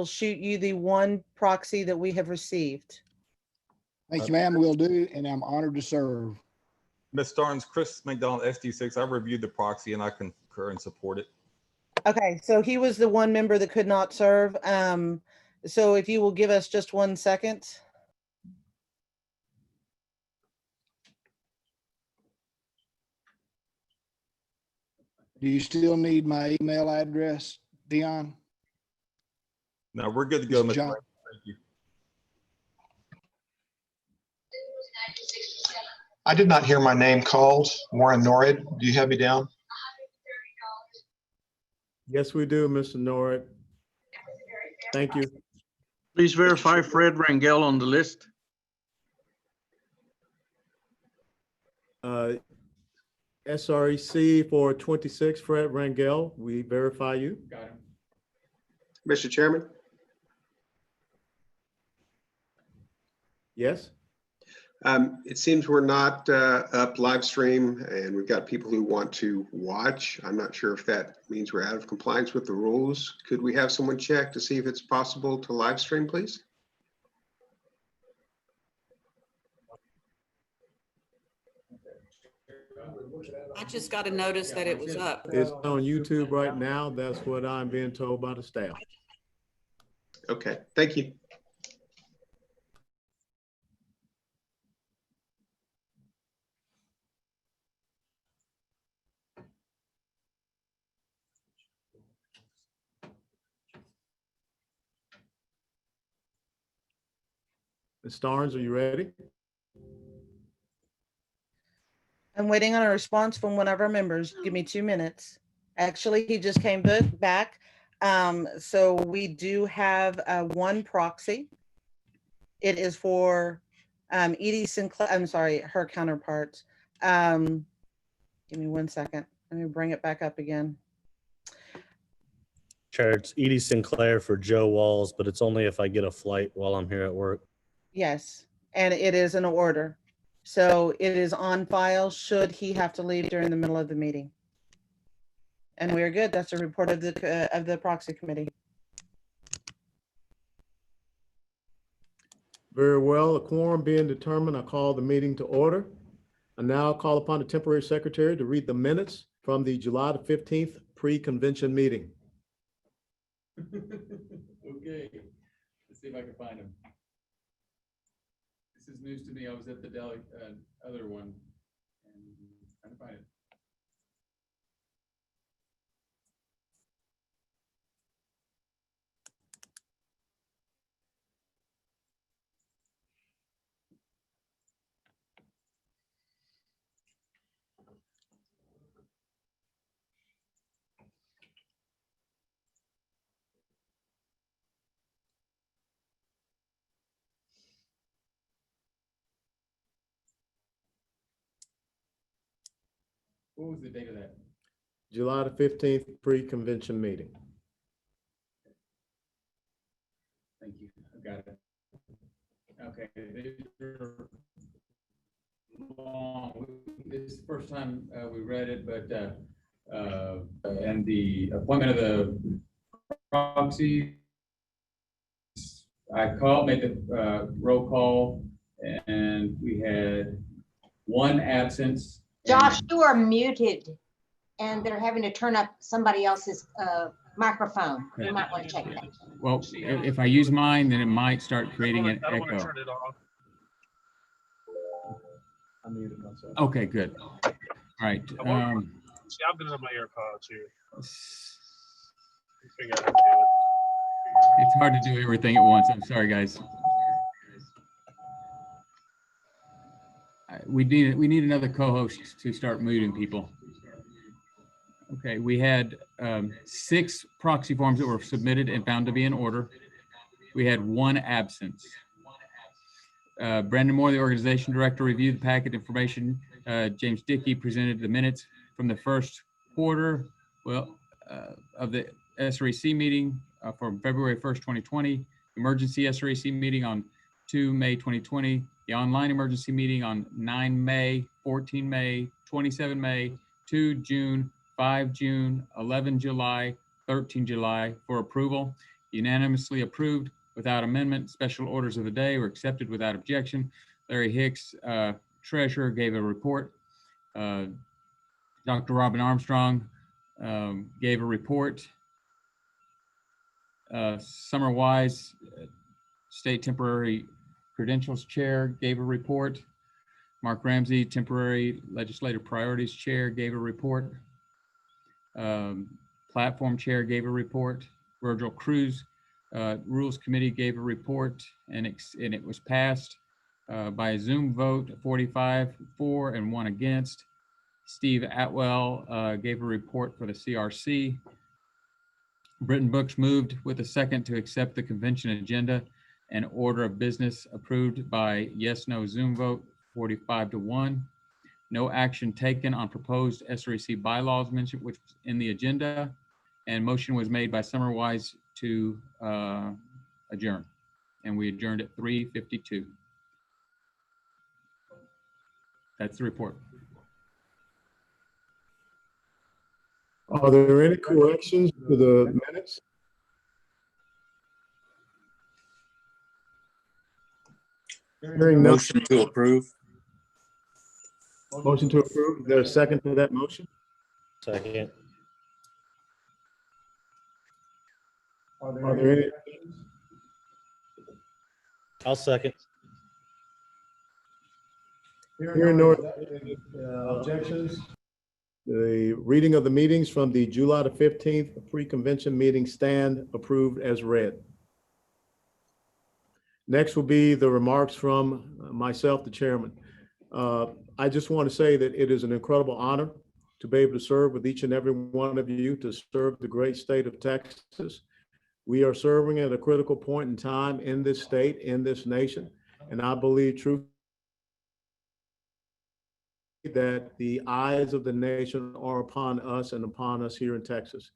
will shoot you the one proxy that we have received. Thank you, ma'am. Will do, and I'm honored to serve. Ms. Starnes, Chris McDonald, SD6, I reviewed the proxy and I concur and support it. Okay, so he was the one member that could not serve. So if you will give us just 1 second. Do you still need my email address, Dion? No, we're good to go, Mr. John. Ray. Thank you. I did not hear my name called. Warren Norrid, do you have me down? Yes, we do, Mr. Norrid. Thank you. Please verify Fred Rangel on the list. SREC for 26, Fred Rangel, we verify you. Got him. Mr. Chairman, Yes? it seems we're not up live stream and we've got people who want to watch. I'm not sure if that means we're out of compliance with the rules. Could we have someone check to see if it's possible to live stream, please? I just got a notice that it was up. It's on YouTube right now. That's what I'm being told by the staff. Okay, thank you. Ms. Starnes, are you ready? I'm waiting on a response from one of our members. Give me 2 minutes. Actually, he just came back. So we do have one proxy. It is for Edie Sinclair. I'm sorry, her counterparts. Give me 1 second. Let me bring it back up again. Chair, it's Edie Sinclair for Joe Walls, but it's only if I get a flight while I'm here at work. Yes, and it is an order. So it is on file should he have to leave during the middle of the meeting. And we are good. That's a report of the proxy committee. Very well, a quorum being determined, I call the meeting to order. I now call upon the temporary secretary to read the minutes from the July the 15th pre-convention meeting. Okay, let's see if I can find him. This is news to me. I was at the other one and trying to find it. What was the date of that? July the 15th pre-convention meeting. Thank you. I got it. Okay. These are long. This is the first time we read it, but and the appointment of the proxy. I made the roll call, and we had one absence. Josh, you are muted and they're having to turn up somebody else's microphone. You might want to check that. Well, if I use mine, then it might start creating an echo. I muted myself. Okay, good. All right. See, I've been on my AirPods here. Figure out how to do it. It's hard to do everything at once. I'm sorry, guys. We need another co-host to start muting people. Okay, we had 6 proxy forms that were submitted and found to be in order. We had 1 absence. Brandon Moore, the organization director, reviewed the packet information. James Dickey presented the minutes from the first quarter, of the SREC meeting from February 1st, 2020, emergency SREC meeting on 2 May 2020, the online emergency meeting on 9 May, 14 May, 27 May, 2 June, 5 June, 11 July, 13 July for approval. unanimously approved without amendment. Special orders of the day were accepted without objection. Larry Hicks, treasurer, gave a report. Dr. Robin Armstrong gave a report. Summer Wise, State Temporary Credentials Chair, gave a report. Mark Ramsey, Temporary Legislative Priorities Chair, gave a report. Platform Chair gave a report. Virgil Cruz, Rules Committee, gave a report, and it was passed by a Zoom vote, 45 for and 1 against. Steve Atwell gave a report for the CRC. Britton Brooks moved with a second to accept the convention agenda and order of business approved by yes/no Zoom vote, 45 to 1. No action taken on proposed SREC bylaws mentioned, which was in the agenda, and motion was made by Summer Wise to adjourn, and we adjourned at 3:52. That's the report. Are there any corrections to the minutes? Hearing none. Motion to approve. Motion to approve. Is there a second to that motion? Second. Are there any? I'll second. Hearing no objections. The reading of the meetings from the July the 15th pre-convention meeting stand approved as read. Next will be the remarks from myself, the chairman. I just want to say that it is an incredible honor to be able to serve with each and every one of you, to serve the great state of Texas. We are serving at a critical point in time in this state, in this nation, and I believe truthfully that the eyes of the nation are upon us and upon us here in Texas.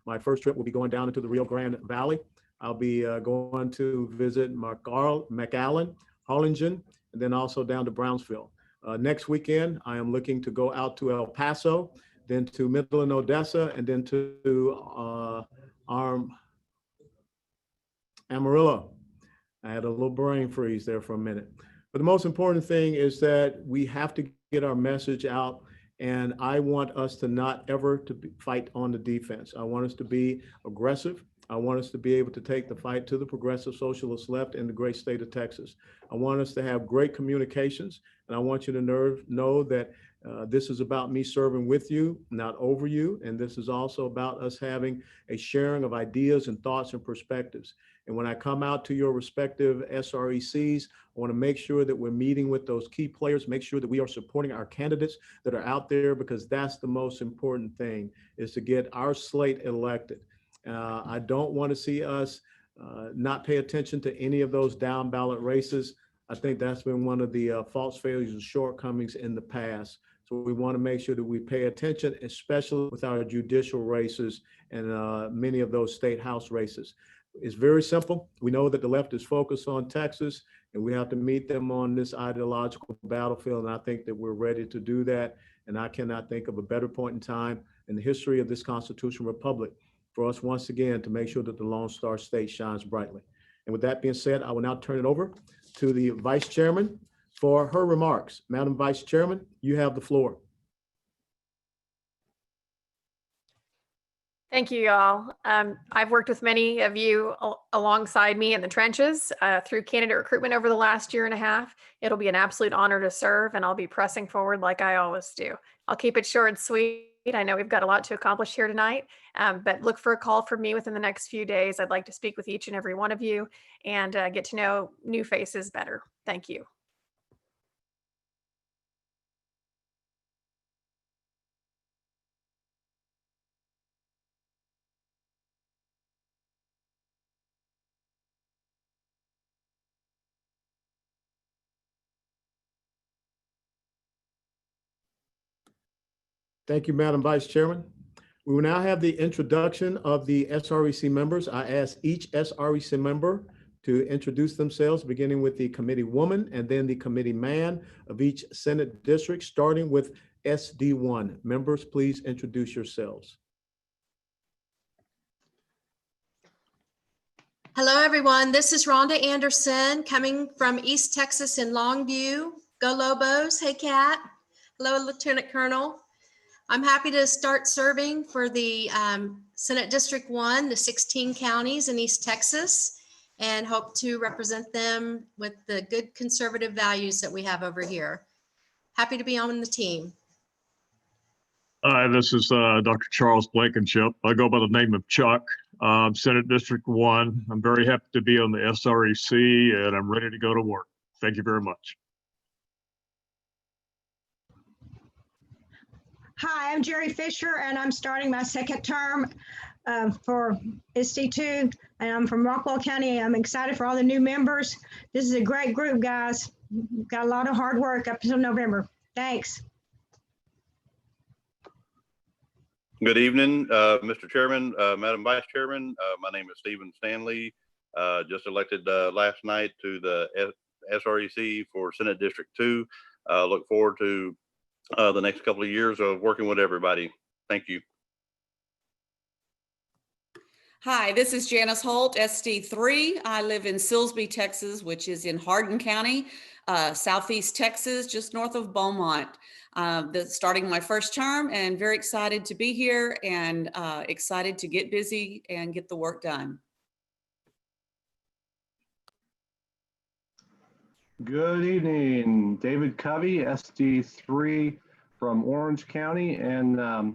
My first trip will be going down into the Rio Grande Valley. I'll be going to visit McAllen, Harlingen, and then also down to Brownsville. Next weekend, I am looking to go out to El Paso, then to Midland, Odessa, and then to Amarillo. I had a little brain freeze there for a minute. But the most important thing is that we have to get our message out, and I want us to not ever fight on the defense. I want us to be aggressive. I want us to be able to take the fight to the progressive socialist left in the great state of Texas. I want us to have great communications, and I want you to know that this is about me serving with you, not over you, and this is also about us having a sharing of ideas and thoughts and perspectives. And when I come out to your respective SRECs, I want to make sure that we're meeting with those key players, make sure that we are supporting our candidates that are out there, because that's the most important thing, is to get our slate elected. I don't want to see us not pay attention to any of those down ballot races. I think that's been one of the false failures and shortcomings in the past. So we want to make sure that we pay attention, especially with our judicial races and many of those state house races. It's very simple. We know that the left is focused on Texas, and we have to meet them on this ideological battlefield. And I think that we're ready to do that. And I cannot think of a better point in time in the history of this constitutional republic for us once again to make sure that the Lone Star State shines brightly. And with that being said, I will now turn it over to the Vice Chairman for her remarks. Madam Vice Chairman, you have the floor. Thank you, y'all. I've worked with many of you alongside me in the trenches through candidate recruitment over the last year and a half. It'll be an absolute honor to serve, and I'll be pressing forward like I always do. I'll keep it short and sweet. I know we've got a lot to accomplish here tonight, but look for a call from me within the next few days. I'd like to speak with each and every one of you and get to know new faces better. Thank you. Thank you, Madam Vice Chairman. We will now have the introduction of the SREC members. I ask each SREC member to introduce themselves, beginning with the committee woman and then the committee man of each Senate district, starting with SD1. Members, please introduce yourselves. Hello, everyone. This is Rhonda Anderson coming from East Texas in Longview. Go Lobos. Hey, Kat. Hello, Lieutenant Colonel. I'm happy to start serving for the Senate District 1, the 16 counties in East Texas, and hope to represent them with the good conservative values that we have over here. Happy to be on the team. Hi, this is Dr. Charles Blankenship. I go by the name of Chuck, Senate District 1. I'm very happy to be on the SREC, and I'm ready to go to work. Thank you very much. Hi, I'm Jerry Fisher, and I'm starting my second term for SD2, and I'm from Rockwell County. I'm excited for all the new members. This is a great group, guys. Got a lot of hard work up until November. Thanks. Good evening, Mr. Chairman, Madam Vice Chairman. My name is Stephen Stanley. Just elected last night to the SREC for Senate District 2. Look forward to the next couple of years of working with everybody. Thank you. Hi, this is Janice Holt, SD3. I live in Silsbee, Texas, which is in Hardin County, Southeast Texas, just north of Beaumont. Starting my first term and very excited to be here and excited to get busy and get the work done. Good evening, David Covey, SD3 from Orange County, and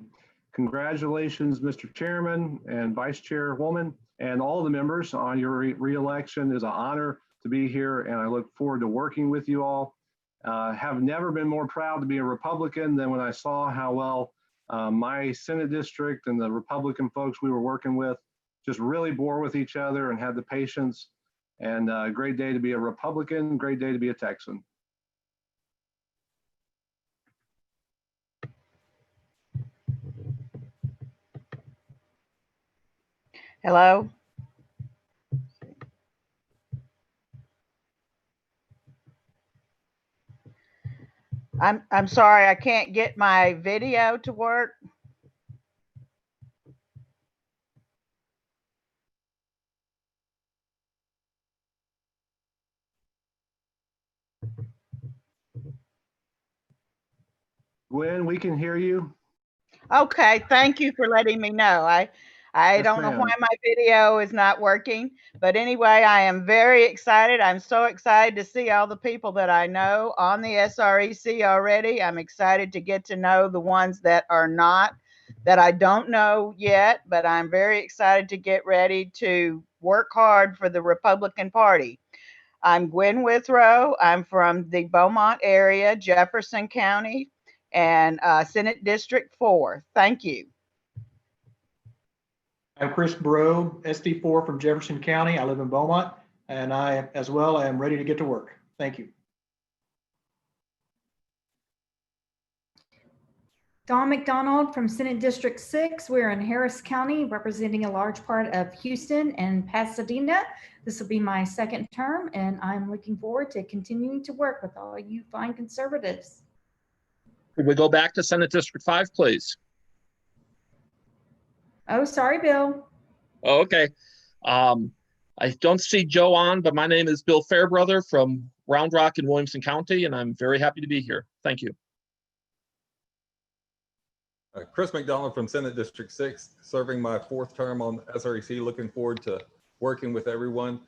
congratulations, Mr. Chairman and Vice Chairwoman, and all the members on your re-election. It is an honor to be here, and I look forward to working with you all. Have never been more proud to be a Republican than when I saw how well my Senate district and the Republican folks we were working with just really bore with each other and had the patience. And a great day to be a Republican, great day to be a Texan. Hello? I'm sorry, I can't get my video to work. Gwen, we can hear you. Okay, thank you for letting me know. I Yes, don't know ma'am. why my video is not working, but anyway, I am very excited. I'm so excited to see all the people that I know on the SREC already. I'm excited to get to know the ones that are not, that I don't know yet, but I'm very excited to get ready to work hard for the Republican Party. I'm Gwen Withrow. I'm from the Beaumont area, Jefferson County, and Senate District 4. Thank you. I'm Chris Bro, SD4 from Jefferson County. I live in Beaumont, and I, as well, am ready to get to work. Thank you. Dawn McDonald from Senate District 6. We're in Harris County, representing a large part of Houston and Pasadena. This will be my second term, and I'm looking forward to continuing to work with all you fine conservatives. Could we go back to Senate District 5, please? Oh, sorry, Bill. Oh, okay. I don't see Joe on, but my name is Bill Fairbrother from Round Rock in Williamson County, and I'm very happy to be here. Thank you. Chris McDonald from Senate District 6, serving my fourth term on SREC. Looking forward to working with everyone.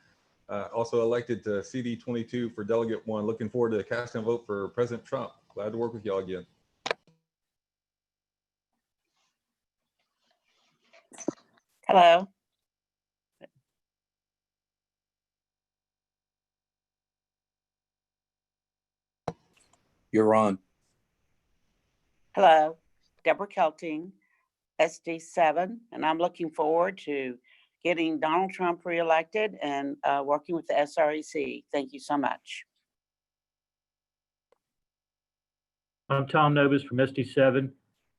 Also elected to CD 22 for Delegate 1. Looking forward to casting a vote for President Trump. Glad to work with y'all again. Hello. You're on. Hello, Deborah Kelting, SD7, and I'm looking forward to getting Donald Trump reelected and working with the SREC. Thank you so much. I'm Tom Novus from SD7.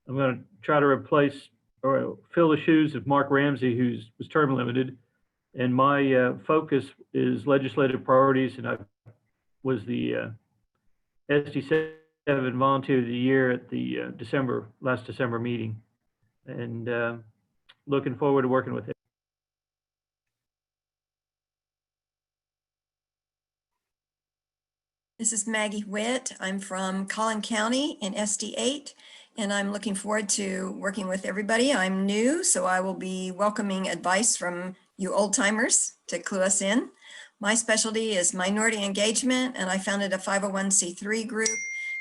I'm going to try to replace or fill the shoes of Mark Ramsey, who was term limited. And my focus is legislative priorities, and I was the SD7 Volunteer of the Year at the last December meeting. And looking forward to working with it. This is Maggie Witt. I'm from Collin County in SD8, and I'm looking forward to working with everybody. I'm new, so I will be welcoming advice from you old timers to clue us in. My specialty is minority engagement, and I founded a 501c3 group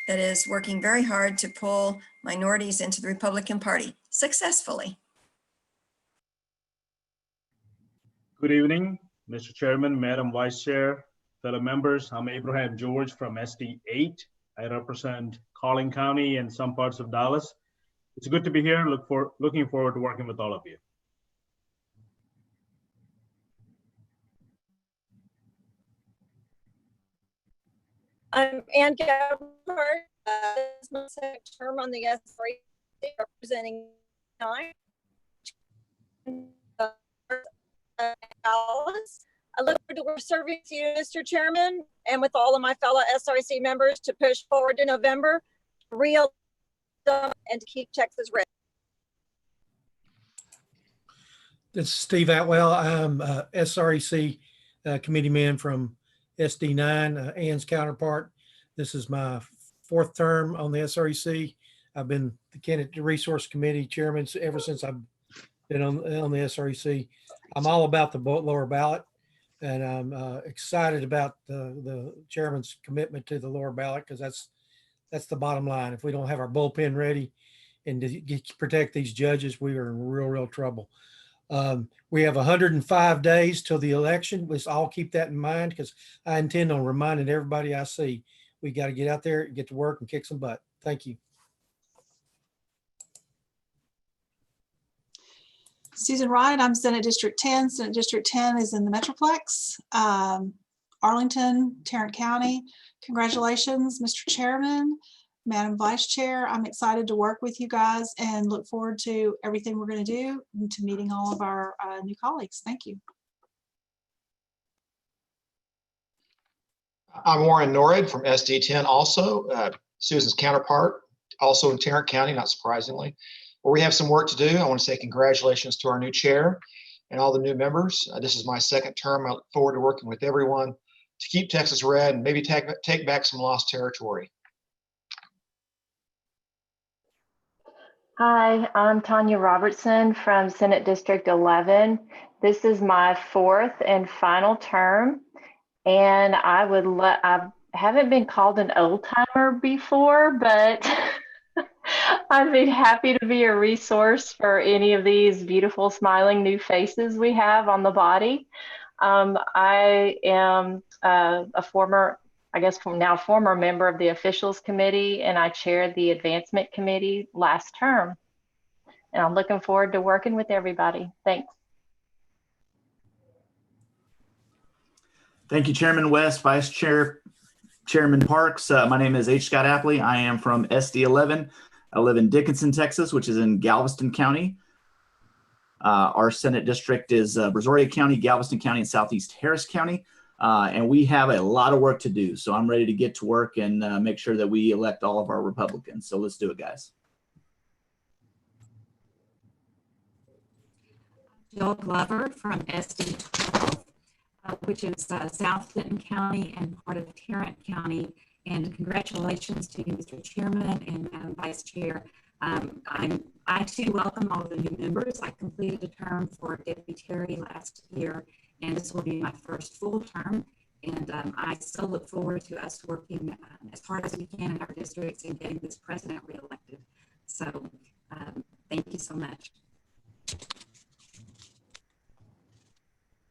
that is working very hard to pull minorities into the Republican Party successfully. Good evening, Mr. Chairman, Madam Vice Chair, fellow members. I'm Abraham George from SD8. I represent Collin County and some parts of Dallas. It's good to be here. Looking forward to working with all of you. I'm Ann Gabhart. This is my second term on the SREC, representing 9. Dallas. I look forward to serving with you, Mr. Chairman, and with all of my fellow SREC members to push forward to November, real and to keep Texas ready. This is Steve Atwell. I'm SREC committee man from SD9, Ann's counterpart. This is my 4th term on the SREC. I've been the Candidate Resource Committee chairman ever since I've been on the SREC. I'm all about the lower ballot, and I'm excited about the chairman's commitment to the lower ballot, because that's the bottom line. If we don't have our bullpen ready and to protect these judges, we are in real trouble. We have 105 days till the election. Let's all keep that in mind, because I intend on reminding everybody I see, we got to get out there, get to work, and kick some butt. Thank you. Susan Wright, I'm Senate District 10. Senate District 10 is in the Metroplex. Arlington, Tarrant County. Congratulations, Mr. Chairman, Madam Vice Chair. I'm excited to work with you guys and look forward to everything we're going to do and to meeting all of our new colleagues. Thank you. I'm Warren Norrid from SD10 also, Susan's counterpart, also in Tarrant County, not surprisingly. Where we have some work to do. I want to say congratulations to our new chair and all the new members. This is my 2nd term. I look forward to working with everyone to keep Texas red and maybe take back some lost territory. Hi, I'm Tanya Robertson from Senate District 11. This is my 4th and final term, and I haven't been called an old timer before, but I'd be happy to be a resource for any of these beautiful smiling new faces we have on the body. I am a former member of the Officials Committee, and I chaired the Advancement Committee last term. And I'm looking forward to working with everybody. Thanks. Thank you, Chairman West, Vice Chair, Chairman Parks. My name is H. Scott Apley. I am from SD11. I live in Dickinson, Texas, which is in Galveston County. Our Senate district is Brazoria County, Galveston County, and Southeast Harris County. And we have a lot of work to do. So I'm ready to get to work and make sure that we elect all of our Republicans. So let's do it, guys. Jill Glover from SD12, which is South Clinton County and part of Tarrant County. And congratulations to you, Mr. Chairman and Madam Vice Chair. I too welcome all of the new members. I completed a term for deputy last year, and this will be my first full term. And I still look forward to us working as hard as we can in our districts and getting this president reelected. So thank you so much.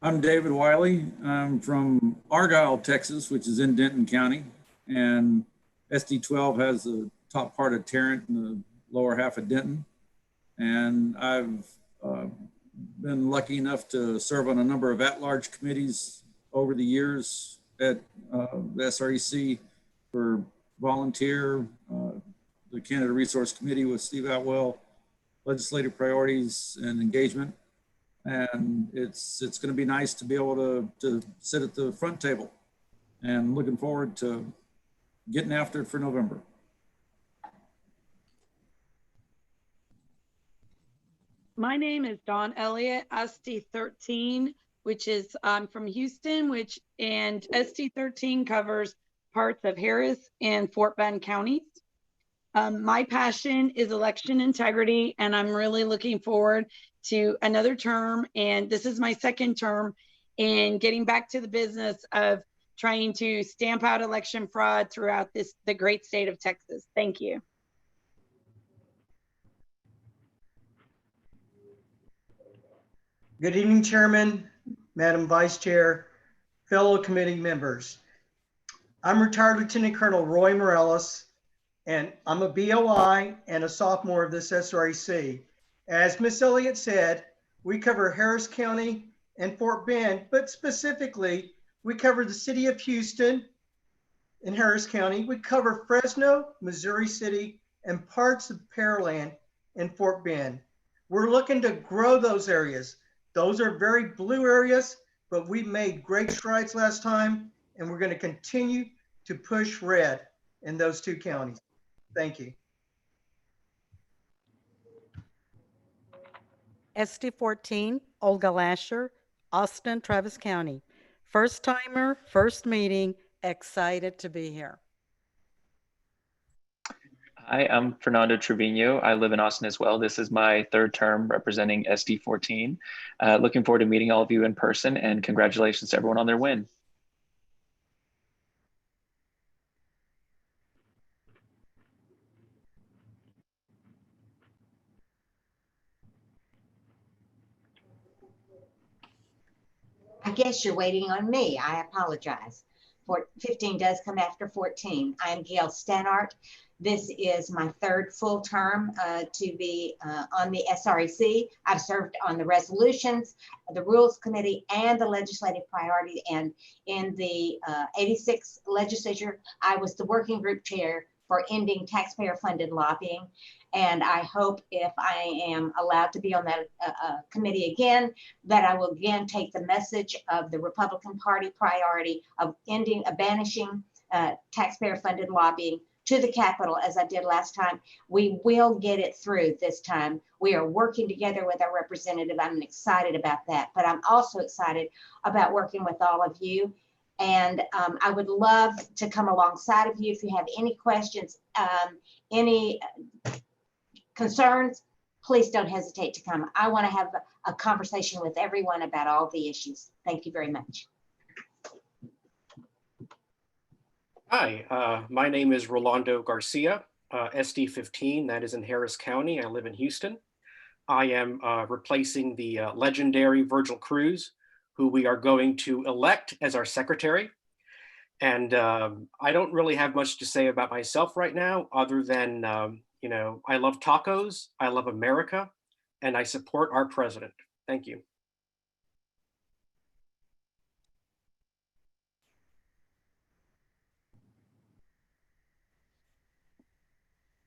I'm David Wiley. I'm from Argyle, Texas, which is in Denton County. And SD12 has the top part of Tarrant and the lower half of Denton. And I've been lucky enough to serve on a number of at-large committees over the years at the SREC for volunteer, the Candidate Resource Committee with Steve Atwell, legislative priorities and engagement. And it's going to be nice to be able to sit at the front table, and looking forward to getting after it for November. My name is Dawn Elliott, SD13, which is I'm from Houston, and SD13 covers parts of Harris and Fort Bend counties. My passion is election integrity, and I'm really looking forward to another term. And this is my second term in getting back to the business of trying to stamp out election fraud throughout the great state of Texas. Thank you. Good evening, Chairman, Madam Vice Chair, fellow committee members. I'm retired Lieutenant Colonel Roy Morales, and I'm a BOI and a sophomore of this SREC. As Miss Elliott said, we cover Harris County and Fort Bend, but specifically, we cover the city of Houston in Harris County. We cover Fresno, Missouri City, and parts of Pearland in Fort Bend. We're looking to grow those areas. Those are very blue areas, but we made great strides last time, and we're going to continue to push red in those two counties. Thank you. SD 14, Olga Lasher, Austin, Travis County. First timer, first meeting, excited to be here. Hi, I'm Fernando Trevino. I live in Austin as well. This is my third term representing SD 14. Looking forward to meeting all of you in person, and congratulations to everyone on their win. I guess you're waiting on me. I apologize. 15 does come after 14. I'm Gail Stanart. This is my third full term to be on the SREC. I've served on the resolutions, the rules committee, and the legislative priority. And in the 86 legislature, I was the working group chair for ending taxpayer funded lobbying. And I hope if I am allowed to be on that committee again, that I will again take the message of the Republican Party priority of banishing taxpayer funded lobbying to the Capitol as I did last time. We will get it through this time. We are working together with our representative. I'm excited about that, but I'm also excited about working with all of you. And I would love to come alongside of you if you have any questions, any concerns, please don't hesitate to come. I want to have a conversation with everyone about all the issues. Thank you very much. Hi, my name is Rolando Garcia, SD 15, that is in Harris County. I live in Houston. I am replacing the legendary Virgil Cruz, who we are going to elect as our secretary. And I don't really have much to say about myself right now, other than, you know, I love tacos, I love America, and I support our president. Thank you.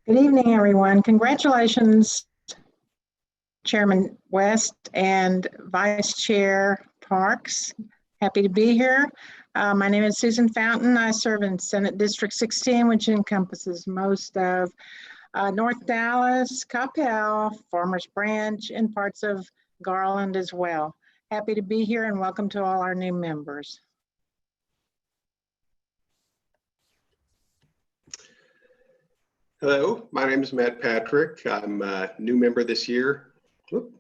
Good evening, everyone. Congratulations, Chairman West and Vice Chair Parks. Happy to be here. My name is Susan Fountain. I serve in Senate District 16, which encompasses most of North Dallas, Coppell, Farmers Branch, and parts of Garland as well. Happy to be here and welcome to all our new members. Hello, my name is Matt Patrick. I'm a new member this year. Whoop.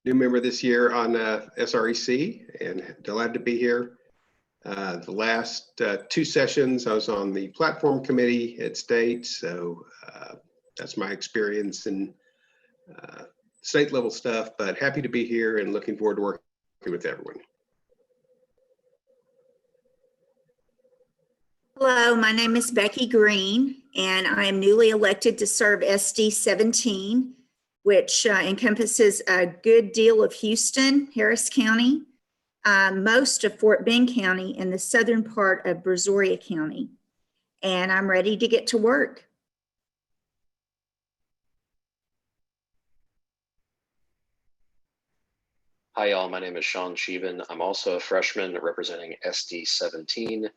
New member this year on SREC, and delighted to be here. The last two sessions, I was on the platform committee at state, so that's my experience in state level stuff, but happy to be here and looking forward to working with everyone. Hello, my name is Becky Green, and I am newly elected to serve SD 17, which encompasses a good deal of Houston, Harris County, most of Fort Bend County, and the southern part of Brazoria County. And I'm ready to get to work. Hi, y'all. My name is Sean Sheevan. I'm also a freshman representing SD 17.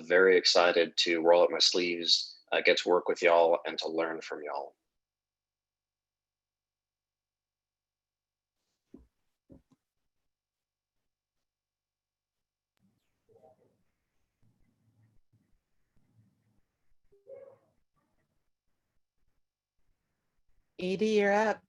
Very excited to roll up my sleeves, get to work with y'all, and to learn from y'all. Edie, you're up.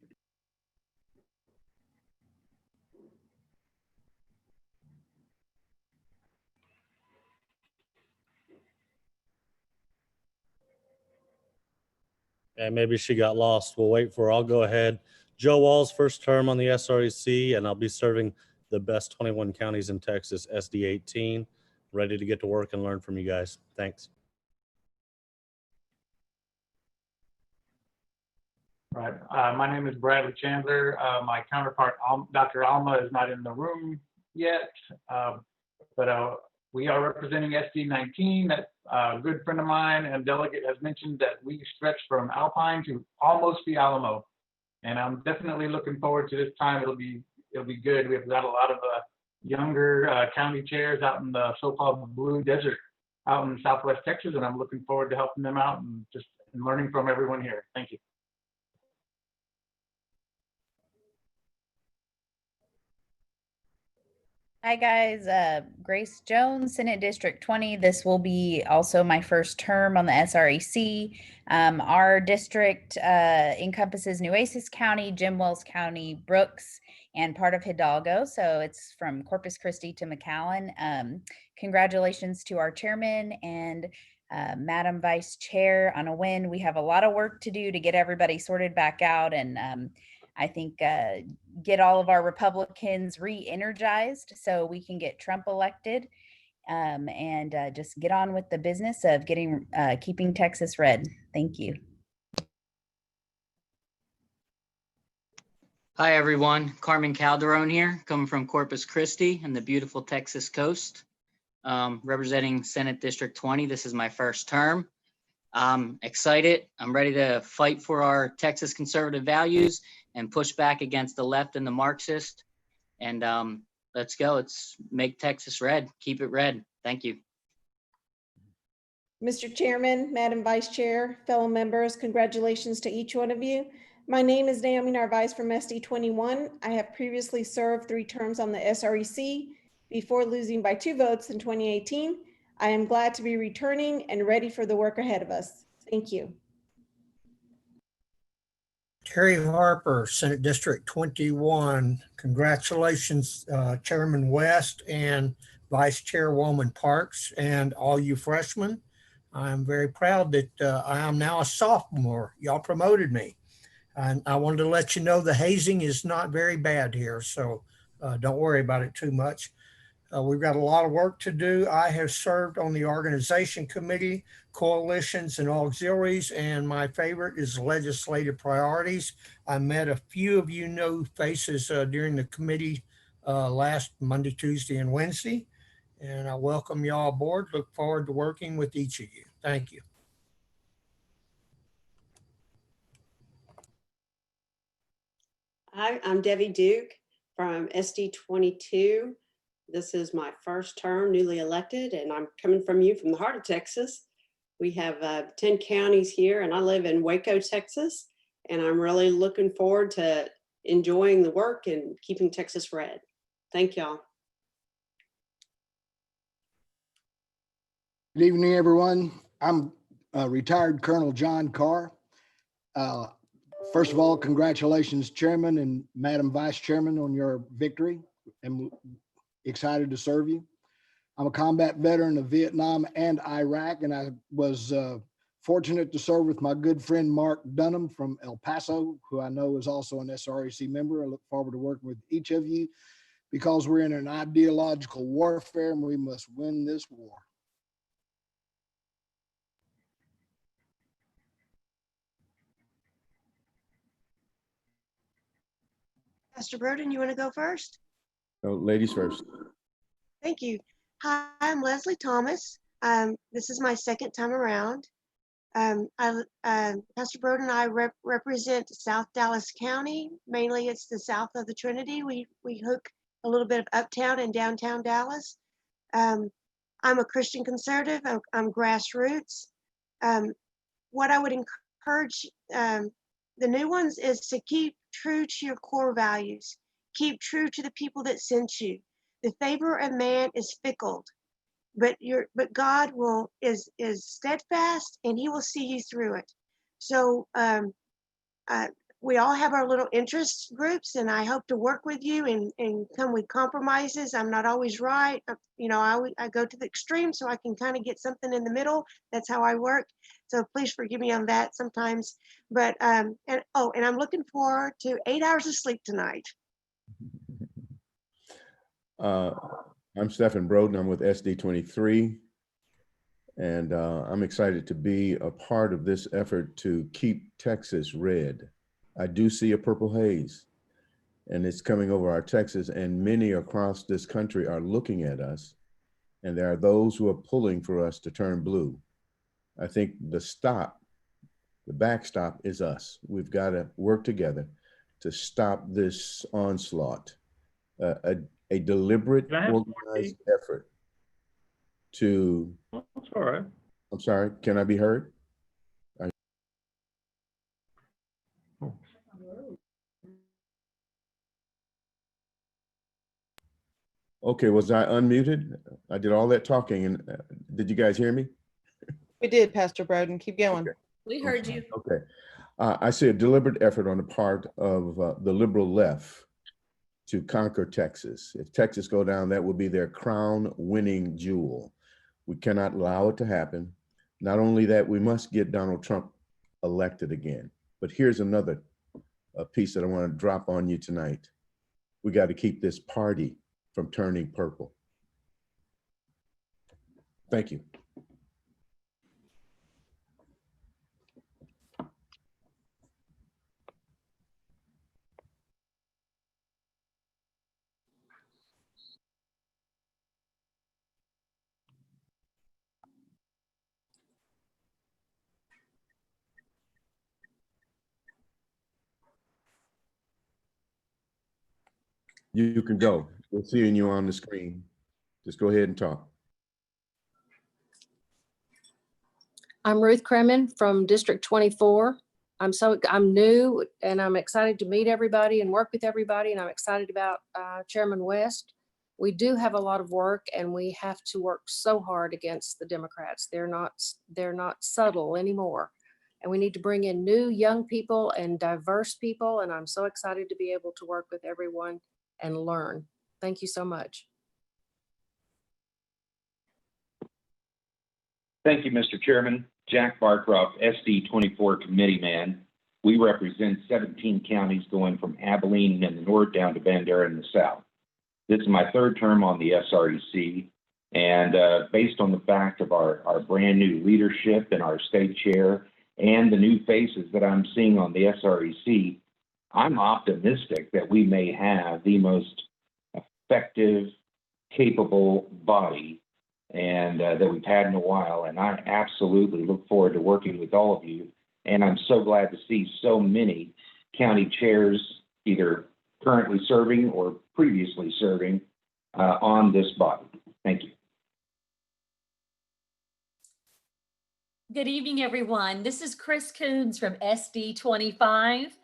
And maybe she got lost. We'll wait for her. I'll go ahead. Joe Wall's first term on the SREC, and I'll be serving the best 21 counties in Texas, SD 18. Ready to get to work and learn from you guys. Thanks. Right. My name is Bradley Chandler. My counterpart, Dr. Alma, is not in the room yet, but we are representing SD 19. That a good friend of mine and delegate has mentioned that we stretch from Alpine to almost the Alamo, and I'm definitely looking forward to this time. It'll be good. We've got a lot of younger county chairs out in the so-called Blue Desert out in Southwest Texas, and I'm looking forward to helping them out and just learning from everyone here. Thank you. Hi guys, Grace Jones, Senate District 20. This will be also my first term on the SREC. Our district encompasses Nueces County, Jim Wells County, Brooks, and part of Hidalgo. So it's from Corpus Christi to McAllen. Congratulations to our chairman and Madam Vice Chair on a win. We have a lot of work to do to get everybody sorted back out, and I think get all of our Republicans re-energized so we can get Trump elected, and just get on with the business of keeping Texas red. Thank you. Hi everyone, Carmen Calderon here, coming from Corpus Christi and the beautiful Texas coast, representing Senate District 20. This is my first term. I'm excited. I'm ready to fight for our Texas conservative values and push back against the left and the Marxist. And let's go. Let's make Texas red. Keep it red. Thank you. Mr. Chairman, Madam Vice Chair, fellow members, congratulations to each one of you. My name is Naomi Narvaez from SD 21. I have previously served 3 terms on the SREC before losing by 2 votes in 2018. I am glad to be returning and ready for the work ahead of us. Thank you. Terry Harper, Senate District 21. Congratulations, Chairman West and Vice Chairwoman Parks and all you freshmen. I'm very proud that I am now a sophomore. Y'all promoted me. And I wanted to let you know the hazing is not very bad here, so don't worry about it too much. We've got a lot of work to do. I have served on the organization committee, coalitions, and auxiliaries, and my favorite is legislative priorities. I met a few of you new faces during the committee last Monday, Tuesday, and Wednesday, and I welcome y'all aboard. Look forward to working with each of you. Thank you. Hi, I'm Debbie Duke from SD 22. This is my first term, newly elected, and I'm coming from you from the heart of Texas. We have 10 counties here, and I live in Waco, Texas, and I'm really looking forward to enjoying the work and keeping Texas red. Thank y'all. Good evening, everyone. I'm retired Colonel John Carr. First of all, congratulations, Chairman and Madam Vice Chairman, on your victory. I'm excited to serve you. I'm a combat veteran of Vietnam and Iraq, and I was fortunate to serve with my good friend Mark Dunham from El Paso, who I know is also an SREC member. I look forward to working with each of you because we're in an ideological warfare and we must win this war. Pastor Broden, you want to go first? Oh, ladies first. Thank you. Hi, I'm Leslie Thomas. This is my second time around. Pastor Broden and I represent South Dallas County. Mainly it's the south of the Trinity. We hook a little bit of uptown and downtown Dallas. I'm a Christian conservative. I'm grassroots. What I would encourage the new ones is to keep true to your core values. Keep true to the people that sent you. The favor of man is fickle, but God is steadfast, and He will see you through it. So we all have our little interest groups, and I hope to work with you and come with compromises. I'm not always right. You know, I go to the extreme so I can kind of get something in the middle. That's how I work. So please forgive me on that sometimes. But, and I'm looking forward to 8 hours of sleep tonight. I'm Stephen Broden. I'm with SD 23. And I'm excited to be a part of this effort to keep Texas red. I do see a purple haze, and it's coming over our Texas, and many across this country are looking at us, and there are those who are pulling for us to turn blue. I think the backstop is us. We've got to work together to stop this onslaught, a deliberate, organized effort to. That's all right. I'm sorry, can I be heard? Okay, was I unmuted? I did all that talking, and did you guys hear me? We did, Pastor Broden. Keep going. Okay. We heard you. Okay. I see a deliberate effort on the part of the liberal left to conquer Texas. If Texas go down, that will be their crown winning jewel. We cannot allow it to happen. Not only that, we must get Donald Trump elected again. But here's another piece that I want to drop on you tonight. We got to keep this party from turning purple. Thank you. You can go. We're seeing you on the screen. Just go ahead and talk. I'm Ruth Kremen from District 24. I'm new and I'm excited to meet everybody and work with everybody, and I'm excited about Chairman West. We do have a lot of work, and we have to work so hard against the Democrats. They're not subtle anymore. And we need to bring in new young people and diverse people, and I'm so excited to be able to work with everyone and learn. Thank you so much. Thank you, Mr. Chairman. Jack Barcroft, SD 24 committee man. We represent 17 counties going from Abilene in the north down to Bandera in the south. This is my third term on the SREC, and based on the fact of our brand new leadership and our state chair and the new faces that I'm seeing on the SREC, I'm optimistic that we may have the most effective, capable body and that we've had in a while. And I absolutely look forward to working with all of you. And I'm so glad to see so many county chairs either currently serving or previously serving on this body. Thank you. Good evening, everyone. This is Chris Coons from SD 25.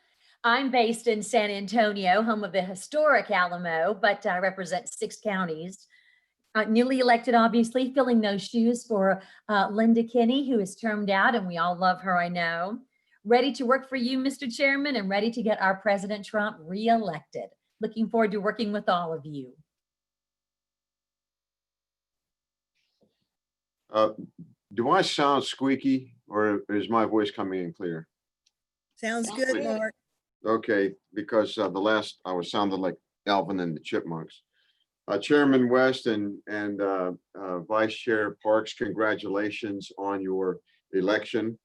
I'm based in San Antonio, home of the historic Alamo, but I represent 6 counties. Newly elected, obviously, filling those shoes for Linda Kinney, who is termed out, and we all love her, I know. Ready to work for you, Mr. Chairman, and ready to get our President Trump reelected. Looking forward to working with all of you. Do I sound squeaky, or is my voice coming in clear? Sounds good, Mark. Okay, because the last I was sounding like Alvin and the Chipmunks. Chairman West and Vice Chair Parks, congratulations on your election.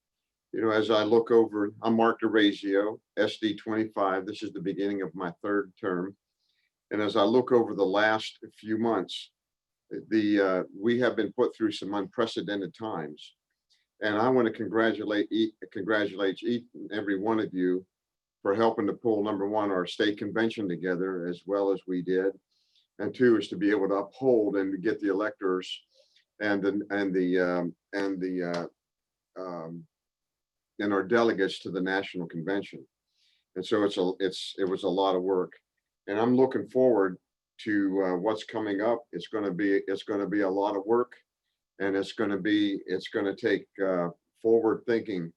You know, as I look over, I'm Mark DeRazio, SD 25. This is the beginning of my 3rd term. And as I look over the last few months, we have been put through some unprecedented times. And I want to congratulate each and every one of you for helping to pull, number one, our state convention together as well as we did. And 2 is to be able to uphold and to get the electors and our delegates to the national convention. And so it was a lot of work. And I'm looking forward to what's coming up. It's going to be a lot of work, and it's going to take forward thinking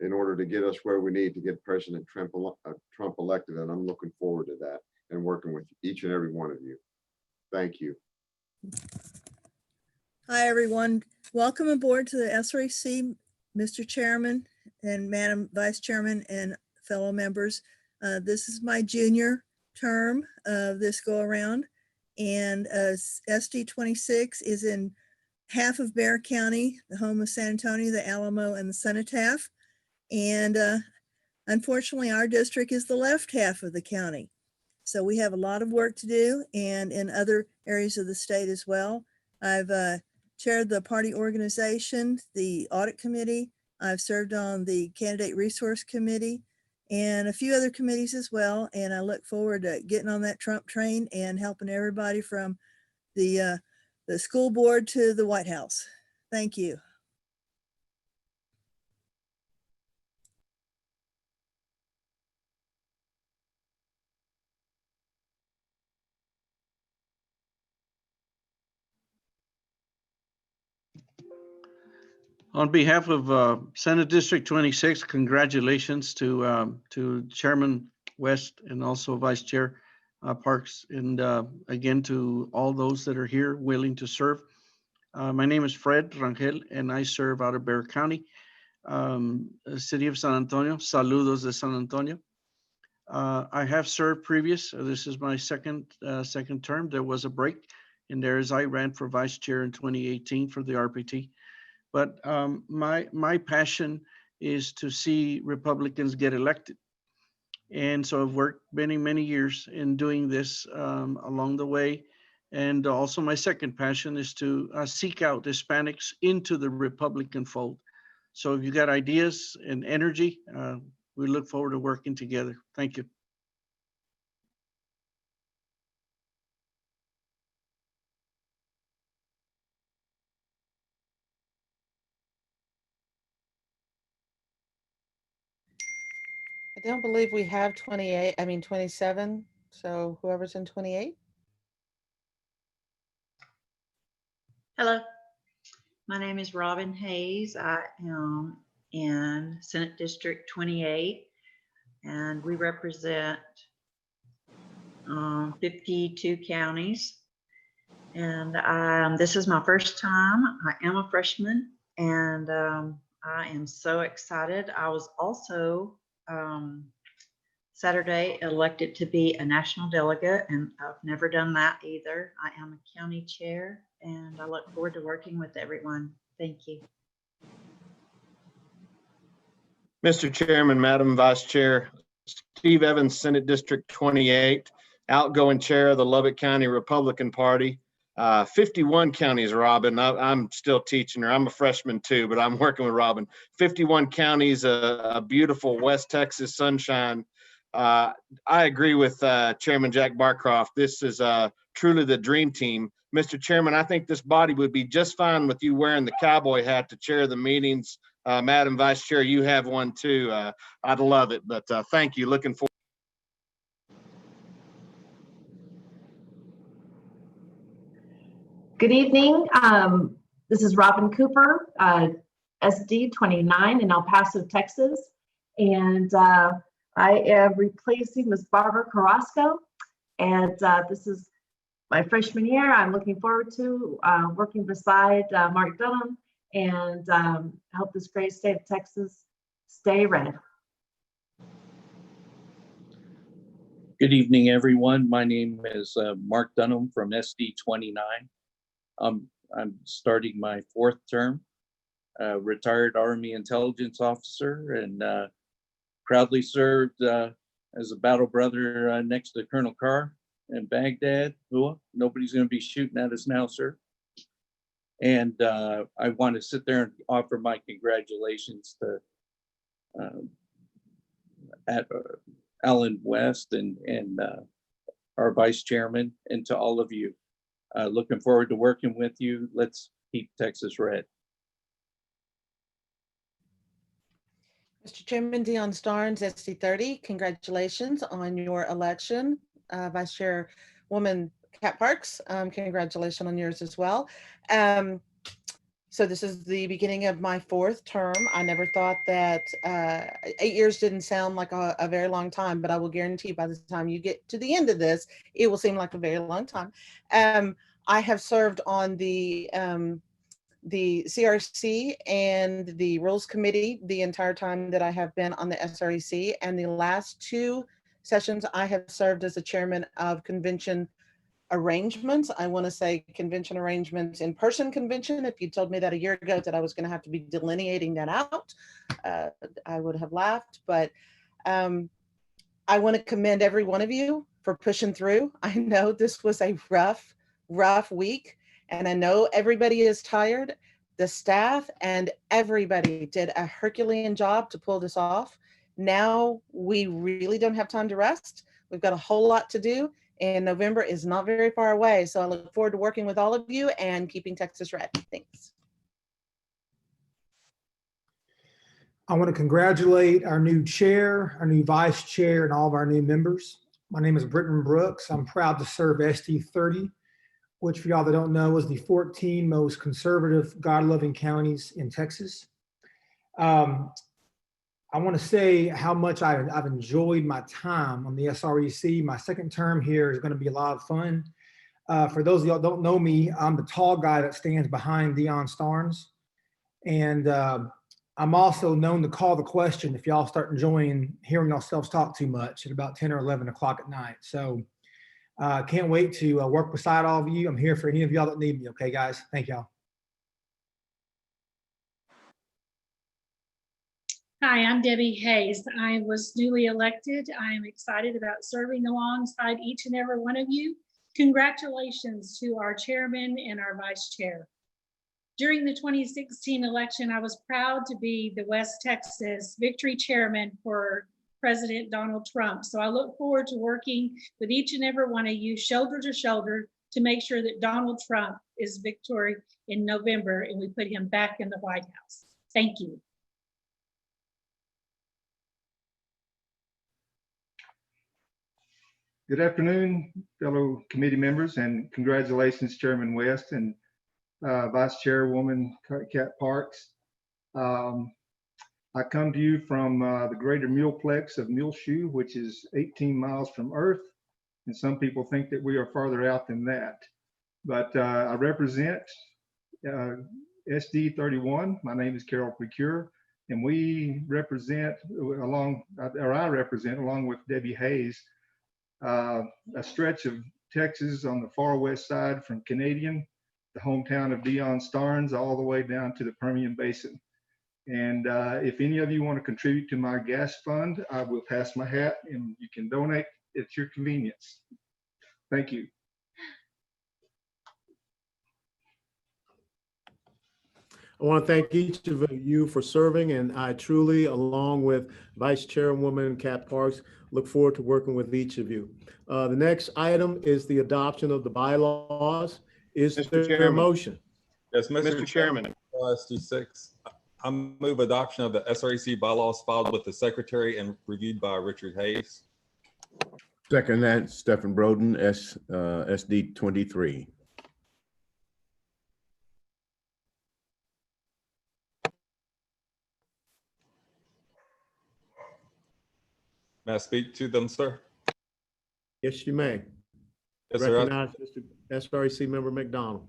in order to get us where we need to get President Trump elected. And I'm looking forward to that and working with each and every one of you. Thank you. Hi, everyone. Welcome aboard to the SREC, Mr. Chairman and Madam Vice Chairman and fellow members. This is my junior term of this go around, and SD 26 is in half of Bexar County, the home of San Antonio, the Alamo, and the Cenotaph. And unfortunately, our district is the left half of the county. So we have a lot of work to do, and in other areas of the state as well. I've chaired the party organization, the audit committee. I've served on the candidate resource committee and a few other committees as well. And I look forward to getting on that Trump train and helping everybody from the school board to the White House. Thank you. On behalf of Senate District 26, congratulations to Chairman West and also Vice Chair Parks, and again to all those that are here willing to serve. My name is Fred Rangel, and I serve out of Bexar County, City of San Antonio. Saludos de San Antonio. I have served previous. This is my second term. There was a break, and there is I ran for Vice Chair in 2018 for the RPT. But my passion is to see Republicans get elected. And so I've worked many years in doing this along the way. And also my second passion is to seek out Hispanics into the Republican fold. So if you got ideas and energy, we look forward to working together. Thank you. I don't believe we have 27. So whoever's in 28. Hello, my name is Robin Hayes. I am in Senate District 28, and we represent 52 counties. And this is my first time. I am a freshman, and I am so excited. I was also Saturday elected to be a national delegate, and I've never done that either. I am a county chair, and I look forward to working with everyone. Thank you. Mr. Chairman, Madam Vice Chair, Steve Evans, Senate District 28, outgoing chair of the Lubbock County Republican Party. 51 counties, Robin. I'm still teaching her. I'm a freshman too, but I'm working with Robin. 51 counties, a beautiful West Texas sunshine. I agree with Chairman Jack Barcroft. This is truly the dream team. Mr. Chairman, I think this body would be just fine with you wearing the cowboy hat to chair the meetings. Madam Vice Chair, you have one too. I'd love it, but thank you. Looking forward. Good evening. This is Robin Cooper, SD 29 in El Paso, Texas. And I am replacing Ms. Barbara Carrasco. And this is my freshman year. I'm looking forward to working beside Mark Dunham and help this great state of Texas stay red. Good evening, everyone. My name is Mark Dunham from SD 29. I'm starting my fourth term, retired Army intelligence officer, and proudly served as a battle brother next to Colonel Carr in Baghdad. Nobody's going to be shooting at us now, sir. And I want to sit there and offer my congratulations to Alan West and our vice chairman, and to all of you. Looking forward to working with you. Let's keep Texas red. Mr. Chairman, Dion Starnes, SD 30, congratulations on your election. Vice Chairwoman Kat Parks, congratulations on yours as well. So this is the beginning of my 4th term. I never thought that 8 years didn't sound like a very long time, but I will guarantee by the time you get to the end of this, it will seem like a very long time. I have served on the CRC and the Rules Committee the entire time that I have been on the SREC. And the last 2 sessions, I have served as the chairman of convention arrangements. I want to say convention arrangements, in-person convention. If you told me that a year ago that I was going to have to be delineating that out, I would have laughed. But I want to commend every one of you for pushing through. I know this was a rough week, and I know everybody is tired. The staff and everybody did a Herculean job to pull this off. Now we really don't have time to rest. We've got a whole lot to do, and November is not very far away. So I look forward to working with all of you and keeping Texas red. Thanks. I want to congratulate our new chair, our new vice chair, and all of our new members. My name is Britton Brooks. I'm proud to serve SD 30, which for y'all that don't know is the 14 most conservative, God-loving counties in Texas. I want to say how much I've enjoyed my time on the SREC. My 2nd term here is going to be a lot of fun. For those of y'all that don't know me, I'm the tall guy that stands behind Deion Starnes. And I'm also known to call the question if y'all start enjoying hearing yourselves talk too much at about 10 or 11 o'clock at night. So can't wait to work beside all of you. I'm here for any of y'all that need me. Okay, guys. Thank y'all. Hi, I'm Debbie Hayes. I was newly elected. I am excited about serving alongside each and every one of you. Congratulations to our chairman and our vice chair. During the 2016 election, I was proud to be the West Texas victory chairman for President Donald Trump. So I look forward to working with each and every one of you shoulder to shoulder to make sure that Donald Trump is victorious in November and we put him back in the White House. Thank you. Good afternoon, fellow committee members, and congratulations, Chairman West and Vice Chairwoman Kat Parks. I come to you from the greater Muleplex of Muleshoe, which is 18 miles from Earth, and some people think that we are farther out than that. But I represent SD 31. My name is Carol Procure, and we represent I represent along with Debbie Hayes, a stretch of Texas on the far west side from Canadian, the hometown of Deion Starnes, all the way down to the Permian Basin. And if any of you want to contribute to my gas fund, I will pass my hat and you can donate at your convenience. Thank you. I want to thank each of you for serving, and I truly, along with Vice Chairwoman Kat Parks, look forward to working with each of you. The next item is the adoption of the bylaws. Is there a motion? Yes, Mr. Chairman. SD6, I move adoption of the SREC bylaws filed with the secretary and reviewed by Richard Hayes. Second that, Stephen Broden, SD 23. May I speak to them, sir? Yes, you may. Yes, sir. Recognize Mr. SREC member McDonald.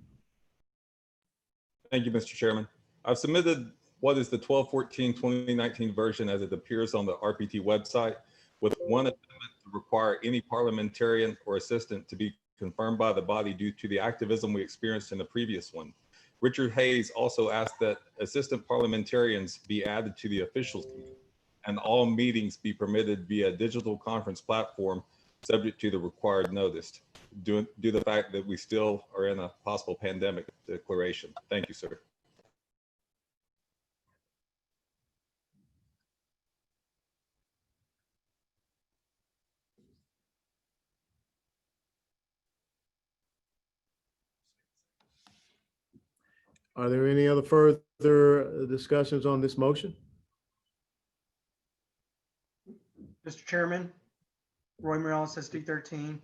Thank you, Mr. Chairman. I've submitted what is the 12/14/2019 version as it appears on the RPT website, with one amendment to require any parliamentarian or assistant to be confirmed by the body due to the activism we experienced in the previous one. Richard Hayes also asked that assistant parliamentarians be added to the officials committee and all meetings be permitted via digital conference platform subject to the required notice, due to the fact that we still are in a possible pandemic declaration. Thank you, sir. Are there any other further discussions on this motion? Mr. Chairman, Roy Morales, SD 13.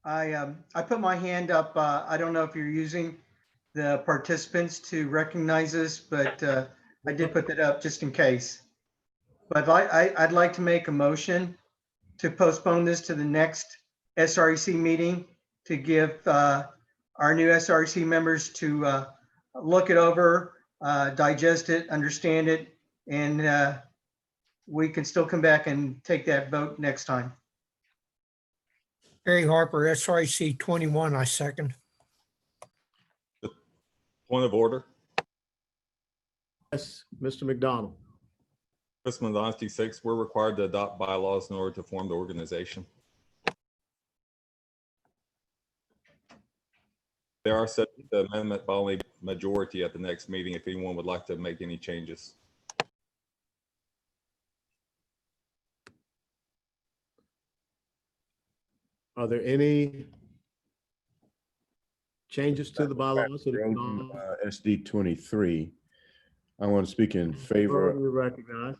I put my hand up. I don't know if you're using the participants to recognize us, but I did put that up just in case. But I'd like to make a motion to postpone this to the next SREC meeting to give our new SREC members to look it over, digest it, understand it, and we can still come back and take that vote next time. Harry Harper, SREC 21, I second. Point of order. Yes, Mr. McDonald. Christmas 96, we're required to adopt bylaws in order to form the organization. They are subject to amendment by only majority at the next meeting if anyone would like to make any changes. Are there any changes to the bylaws? SD 23. I want to speak in favor. We recognize.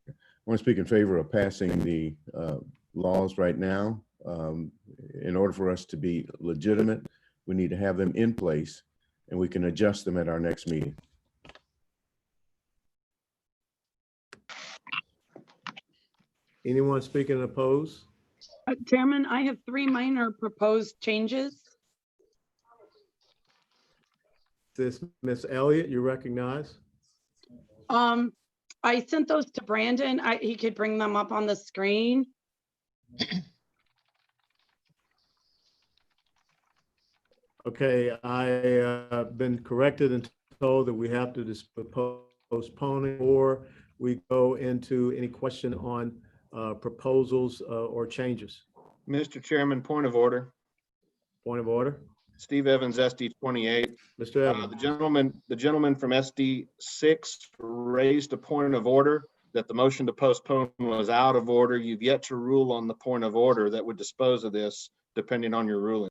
I want to speak in favor of passing the laws right now. In order for us to be legitimate, we need to have them in place, and we can adjust them at our next meeting. Anyone speaking opposed? Chairman, I have 3 minor proposed changes. This Ms. Elliott, you recognize? I sent those to Brandon. He could bring them up on the screen. Okay, I have been corrected and told that we have to postpone it, or we go into any question on proposals or changes. Mr. Chairman, point of order. Point of order. Steve Evans, SD 28. Mr. Evans. The gentleman from SD 6 raised a point of order that the motion to postpone was out of order. You've yet to rule on the point of order that would dispose of this, depending on your ruling.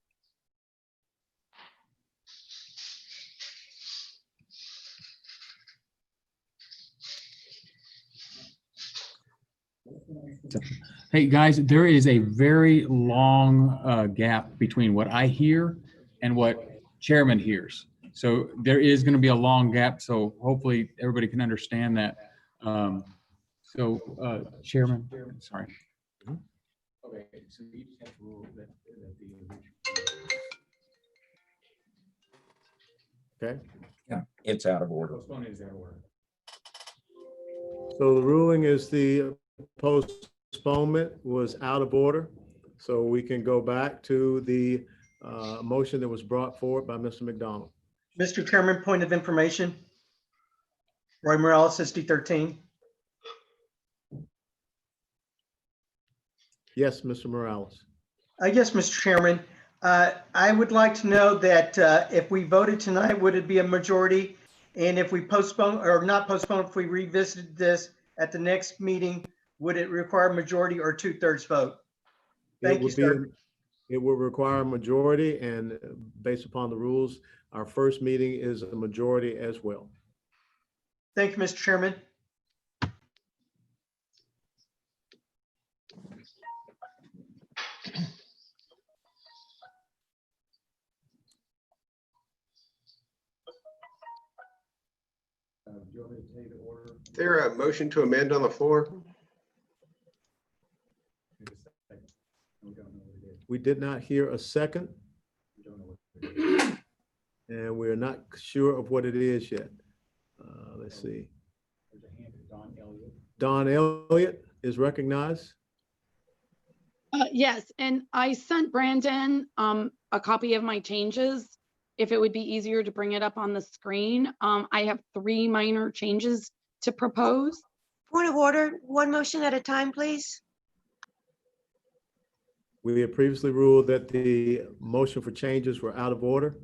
Hey guys, there is a very long gap between what I hear and what Chairman hears. So there is going to be a long gap. So hopefully everybody can understand that. Chairman, sorry. Okay, so you just have to rule that Okay. Yeah, it's out of order. postponement is out of order. So the ruling is the postponement was out of order. So we can go back to the motion that was brought forward by Mr. McDonald. Mr. Chairman, point of information. Roy Morales, SD 13. Yes, Mr. Morales. Yes, Mr. Chairman. I would like to know that if we voted tonight, would it be a majority? And if we postpone or not postpone, if we revisited this at the next meeting, would it require a majority or 2/3 vote? Thank you, sir. It will require a majority, and based upon the rules, our first meeting is a majority as well. Thank you, Mr. Chairman. Is there a motion to amend on the floor? We did not hear a second. And we're not sure of what it is yet. Let's see. Don Elliott is recognized. Yes, and I sent Brandon a copy of my changes. If it would be easier to bring it up on the screen. I have 3 minor changes to propose. Point of order, one motion at a time, please. We had previously ruled that the motion for changes were out of order.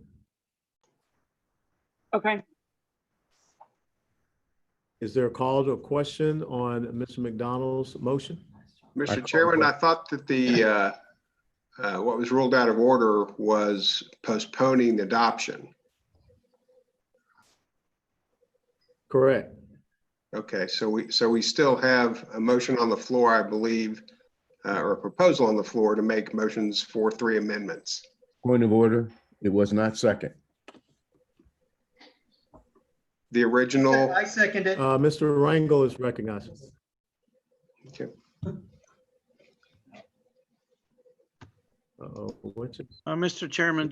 Okay. Is there a call to a question on Mr. McDonald's motion? Mr. Chairman, I thought that the what was ruled out of order was postponing adoption. Correct. Okay, so we still have a motion on the floor, I believe, or a proposal on the floor to make motions for 3 amendments. Point of order. It was not second. The original, I second it. Mr. Rangel is recognized. okay. Mr. Chairman,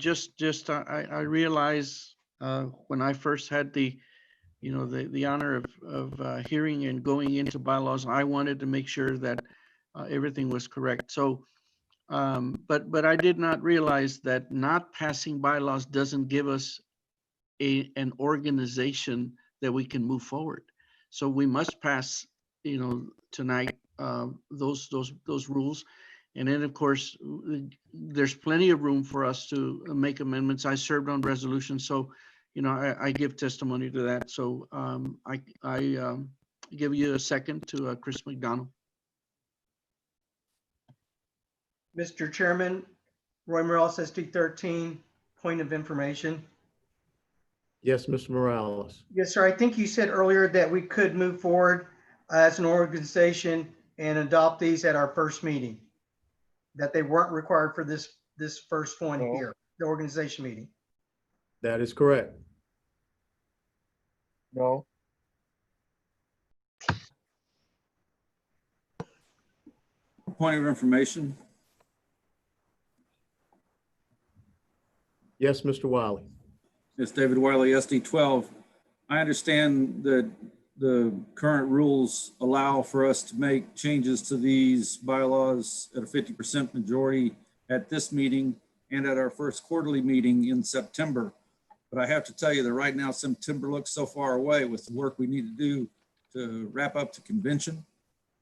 I realize when I first had the honor of hearing and going into bylaws, I wanted to make sure that everything was correct. So, but I did not realize that not passing bylaws doesn't give us an organization that we can move forward. So we must pass, tonight, those rules. And then, of course, there's plenty of room for us to make amendments. I served on resolutions, so, I give testimony to that. So I give you a second to Chris McDonald. Mr. Chairman, Roy Morales, SD 13, point of information. Yes, Mr. Morales. Yes, sir. I think you said earlier that we could move forward as an organization and adopt these at our first meeting, that they weren't required for this first one here, the organization meeting. That is correct. No. Point of information. Yes, Mr. Wiley. It's David Wiley, SD 12. I understand that the current rules allow for us to make changes to these bylaws at a 50% majority at this meeting and at our first quarterly meeting in September. But I have to tell you that right now, September looks so far away with the work we need to do to wrap up the convention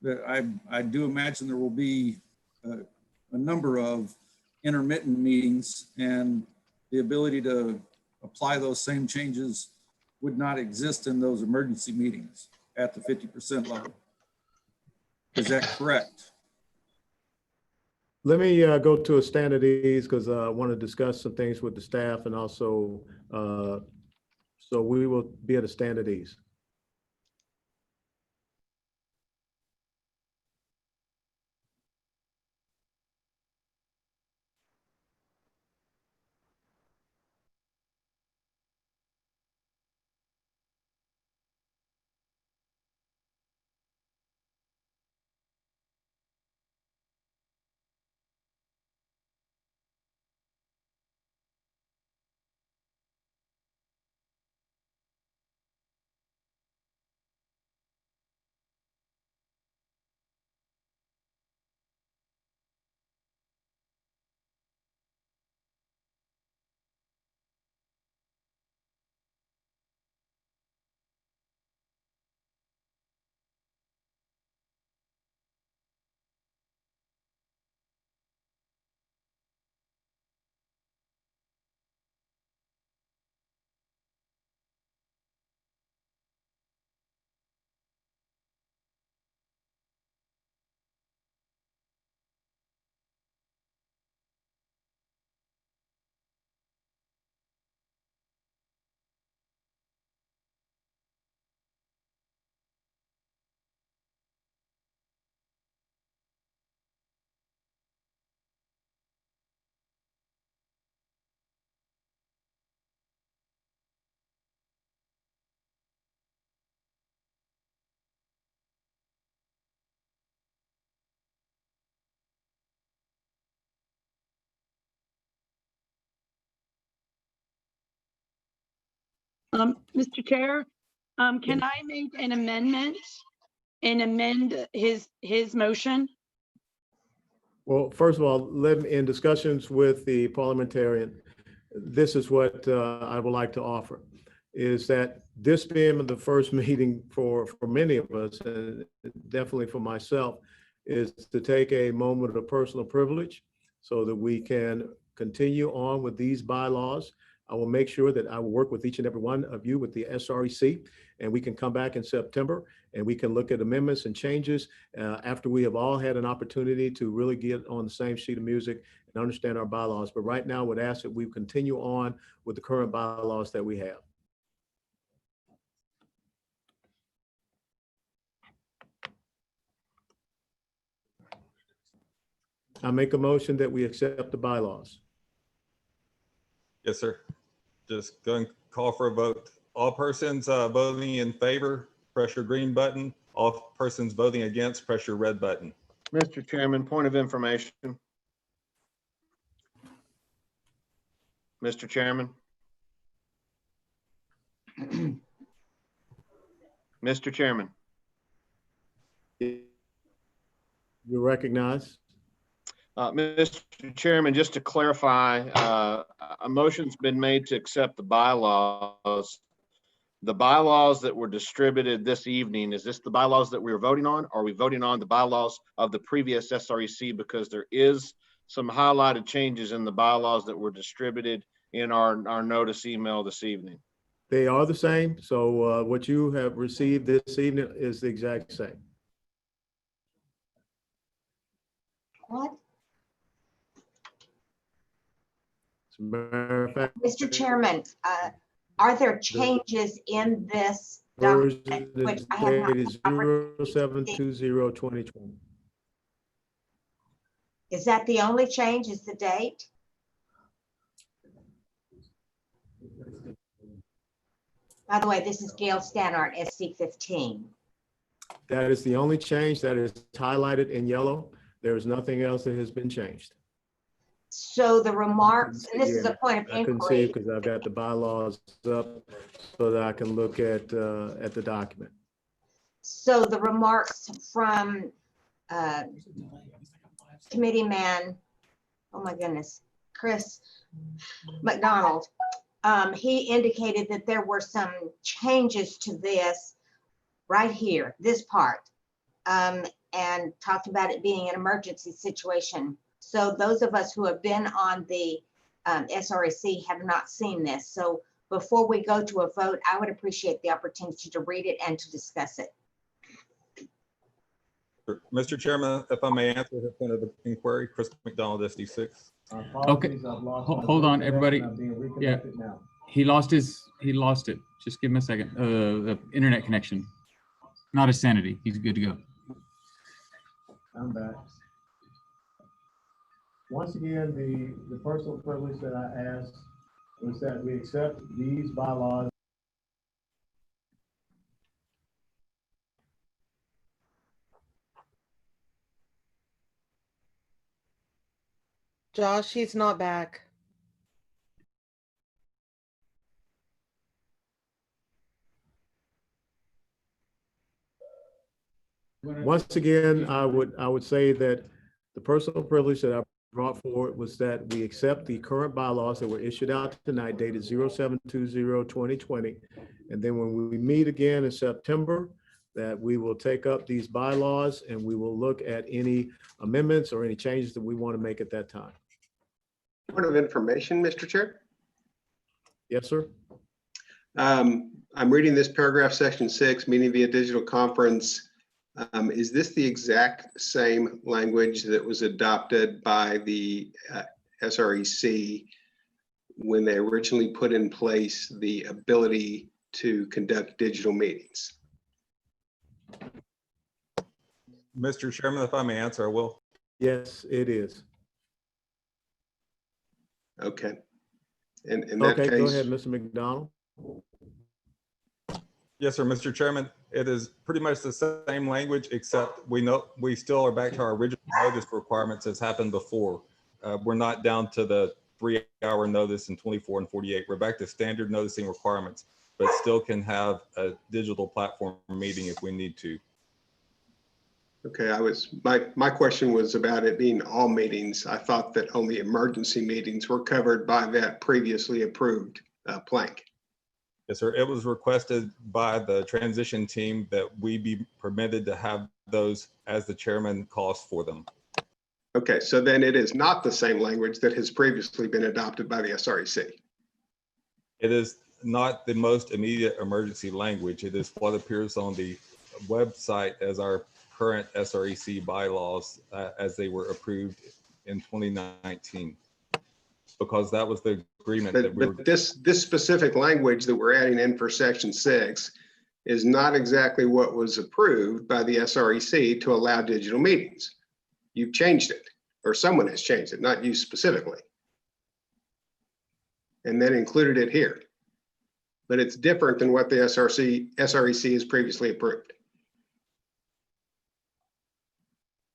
that I do imagine there will be a number of intermittent meetings, and the ability to apply those same changes would not exist in those emergency meetings at the 50% level. Is that correct? Let me go to a standard ease because I want to discuss some things with the staff, and also, so we will be at a standard ease. Mr. Chair, can I make an amendment and amend his motion? Well, first of all, in discussions with the parliamentarian, this is what I would like to offer, is that this being the first meeting for many of us, and definitely for myself, is to take a moment of personal privilege so that we can continue on with these bylaws. I will make sure that I will work with each and every one of you with the SREC, and we can come back in September and we can look at amendments and changes after we have all had an opportunity to really get on the same sheet of music and understand our bylaws. But right now, I would ask that we continue on with the current bylaws that we have. I make a motion that we accept the bylaws. Yes, sir. Just go and call for a vote All persons voting in favor, press your green button. All persons voting against, press your red button. Mr. Chairman, point of information. Mr. Chairman. Mr. Chairman. You recognize? Mr. Chairman, just to clarify, a motion's been made to accept the bylaws. The bylaws that were distributed this evening, is this the bylaws that we were voting on? Or are we voting on the bylaws of the previous SREC? Because there is some highlighted changes in the bylaws that were distributed in our notice email this evening. They are the same. So what you have received this evening is the exact same. What? As a matter of fact, Mr. Chairman, are there changes in this version document is which I have not dated 07/20/2020. Is that the only change, is the date? By the way, this is Gail Stannard, SC15. That is the only change that is highlighted in yellow. There is nothing else that has been changed. So the remarks, and this is a point of I couldn't see it inquiry. because I've got the bylaws up so that I can look at the document. So the remarks from committee man, oh my goodness, Chris McDonald, he indicated that there were some changes to this right here, this part, and talked about it being an emergency situation. So those of us who have been on the SREC have not seen this. So before we go to a vote, I would appreciate the opportunity to read it and to discuss it. Mr. Chairman, if I may answer the point of the inquiry, Chris McDonald, SD6. Okay, hold on, everybody. Yeah, he lost it. Just give him a second. The internet connection, not his sanity. He's good to go. I'm back. Once again, the personal privilege that I asked was that we accept these bylaws. Josh, he's not back. Once again, I would say that the personal privilege that I brought forward was that we accept the current bylaws that were issued out tonight, dated 07/20/2020. And then when we meet again in September, that we will take up these bylaws and we will look at any amendments or any changes that we want to make at that time. Point of information, Mr. Chair. Yes, sir. I'm reading this paragraph, section 6, meeting via digital conference. Is this the exact same language that was adopted by the SREC when they originally put in place the ability to conduct digital meetings? Mr. Chairman, if I may answer, I will. Yes, it is. Okay. And in that Okay, case, go ahead, Mr. McDonald. Yes, sir, Mr. Chairman. It is pretty much the same language, except we still are back to our original notice requirements as happened before. We're not down to the 3-hour notice and 24 and 48. We're back to standard noticing requirements, but still can have a digital platform meeting if we need to. okay, my question was about it being all meetings. I thought that only emergency meetings were covered by that previously approved plank. Yes, sir. It was requested by the transition team that we be permitted to have those as the chairman calls for them. Okay, so then it is not the same language that has previously been adopted by the SREC. It is not the most immediate emergency language. It is what appears on the website as our current SREC bylaws as they were approved in 2019. Because that was the agreement that we were. But this specific language that we're adding in for section 6 is not exactly what was approved by the SREC to allow digital meetings. You've changed it, or someone has changed it, not you specifically. And then included it here. but it's different than what the SREC has previously approved.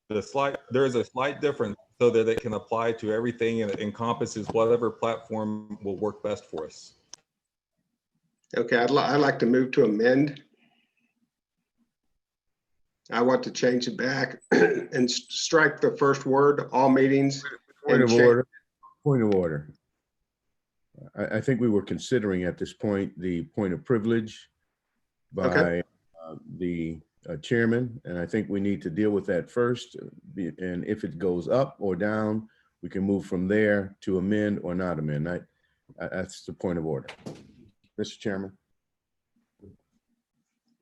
There is a slight difference so that it can apply to everything and it encompasses whatever platform will work best for us. Okay, I'd like to move to amend. I want to change it back and strike the first word, all meetings. Point of order. Point of order. I think we were considering at this point the point of privilege by the chairman, and I think we need to deal with that first. And if it goes up or down, we can move from there to amend or not amend. That's the point of order. Mr. Chairman.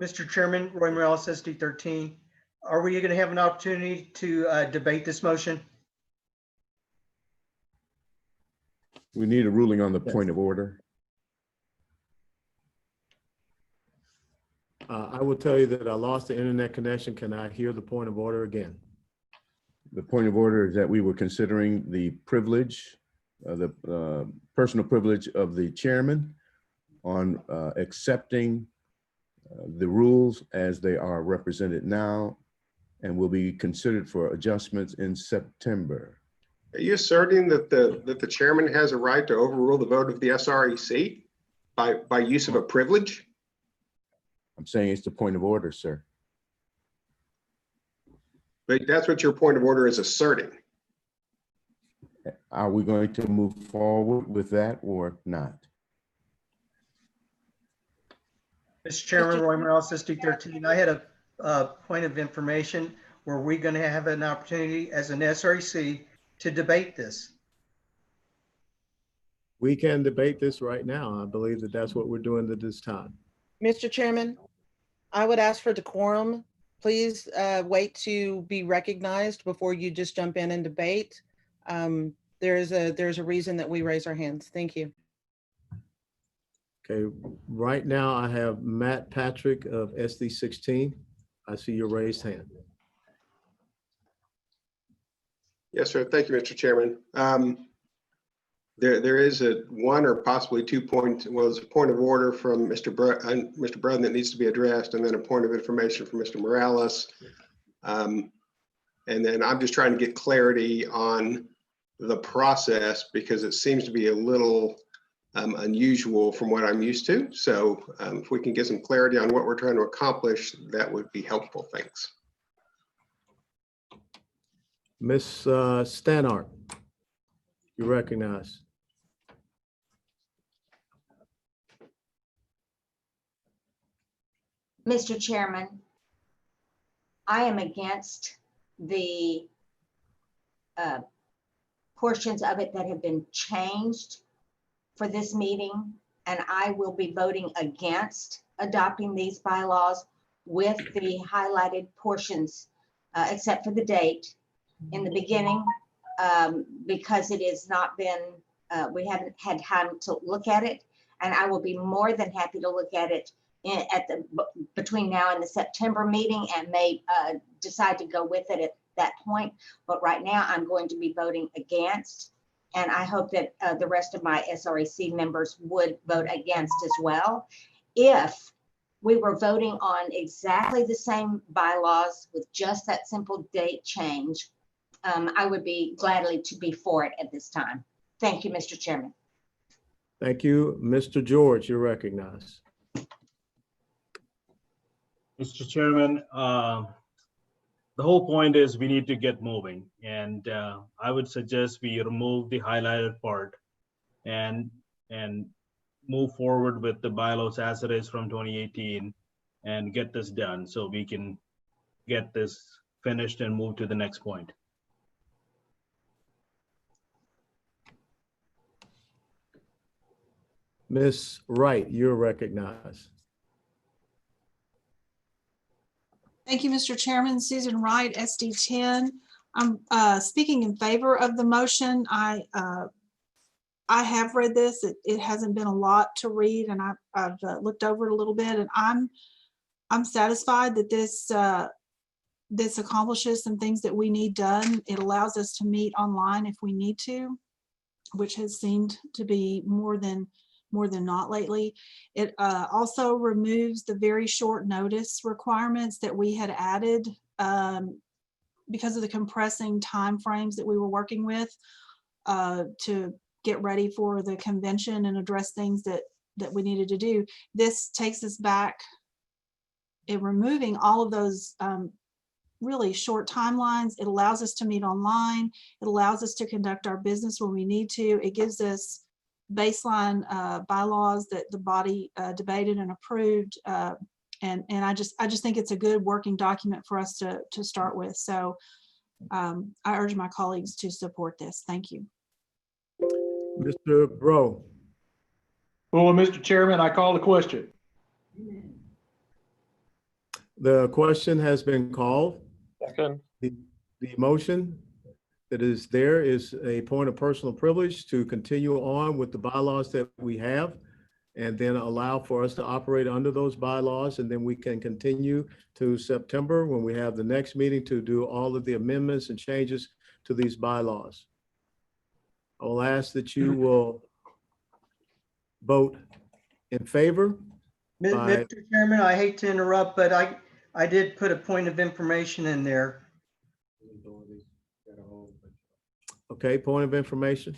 Mr. Chairman, Roy Morales, SD 13. Are we going to have an opportunity to debate this motion? We need a ruling on the point of order. I will tell you that I lost the internet connection. Can I hear the point of order again? The point of order is that we were considering the privilege, the personal privilege of the chairman on accepting the rules as they are represented now and will be considered for adjustments in September. Are you asserting that the chairman has a right to overrule the vote of the SREC by use of a privilege? I'm saying it's the point of order, sir. But that's what your point of order is asserting. Are we going to move forward with that or not? Mr. Chairman, Roy Morales, SD 13. I had a point of information. Were we going to have an opportunity as an SREC to debate this? We can debate this right now. I believe that that's what we're doing at this time. Mr. Chairman, I would ask for decorum. Please wait to be recognized before you just jump in and debate. There's a reason that we raise our hands. Thank you. Okay, right now I have Matt Patrick of SD 16. I see your raised hand. Yes, sir. Thank you, Mr. Chairman. There is one or possibly 2 points. Well, there's a point of order from Mr. Brodin that needs to be addressed, and then a point of information from Mr. Morales. And then I'm just trying to get clarity on the process because it seems to be a little unusual from what I'm used to. So if we can get some clarity on what we're trying to accomplish, that would be helpful. Thanks. Ms. Stannard, you recognize. Mr. Chairman, I am against the portions of it that have been changed for this meeting, and I will be voting against adopting these bylaws with the highlighted portions, except for the date in the beginning, because it has not been, we haven't had time to look at it, and I will be more than happy to look at it between now and the September meeting and may decide to go with it at that point. But right now I'm going to be voting against, and I hope that the rest of my SREC members would vote against as well. If we were voting on exactly the same bylaws with just that simple date change, I would be gladly to be for it at this time. Thank you, Mr. Chairman. Thank you. Mr. George, you're recognized. Mr. Chairman, the whole point is we need to get moving, and I would suggest we remove the highlighted part and move forward with the bylaws as it is from 2018 and get this done so we can get this finished and move to the next point. Ms. Wright, you're recognized. Thank you, Mr. Chairman. Susan Wright, SD 10. I'm speaking in favor of the motion. I have read this. It hasn't been a lot to read, and I've looked over it a little bit, and I'm satisfied that this accomplishes some things that we need done. It allows us to meet online if we need to, which has seemed to be more than more than not lately. It also removes the very short notice requirements that we had added because of the compressing timeframes that we were working with to get ready for the convention and address things that we needed to do. This takes us back in removing all of those really short timelines. It allows us to meet online. It allows us to conduct our business when we need to. It gives us baseline bylaws that the body debated and approved. And I just think it's a good working document for us to start with. So I urge my colleagues to support this. Thank you. Mr. Bro. Well, Mr. Chairman, I call the question. The question has been called. Second. The motion that is there is a point of personal privilege to continue on with the bylaws that we have and then allow for us to operate under those bylaws. And then we can continue to September when we have the next meeting to do all of the amendments and changes to these bylaws. I will ask that you will vote in favor. Mr. Chairman, I hate to interrupt, but I did put a point of information in there. Okay, point of information.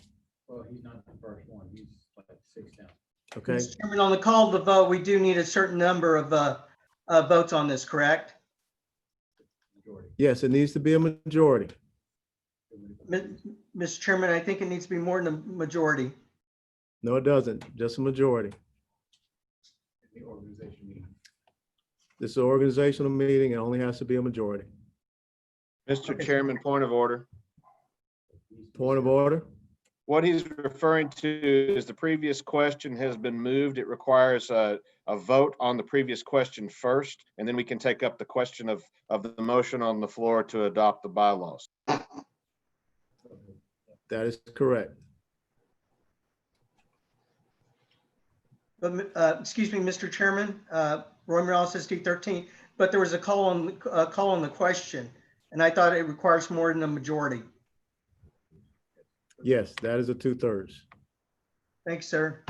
Well, he's not the first one. He's like 6 down. Okay. Mr. Chairman, on the call to vote, we do need a certain number of votes on this, correct? Yes, it needs to be a majority. Mr. Chairman, I think it needs to be more than a majority. No, it doesn't. Just a majority. This is an organizational meeting. It only has to be a majority. Mr. Chairman, point of order. Point of order. What he's referring to is the previous question has been moved. It requires a vote on the previous question first, and then we can take up the question of the motion on the floor to adopt the bylaws. That is correct. But excuse me, Mr. Chairman, Roy Morales, SD 13, but there was a call on the question, and I thought it requires more than a majority. Yes, that is a 2/3. Thanks, sir.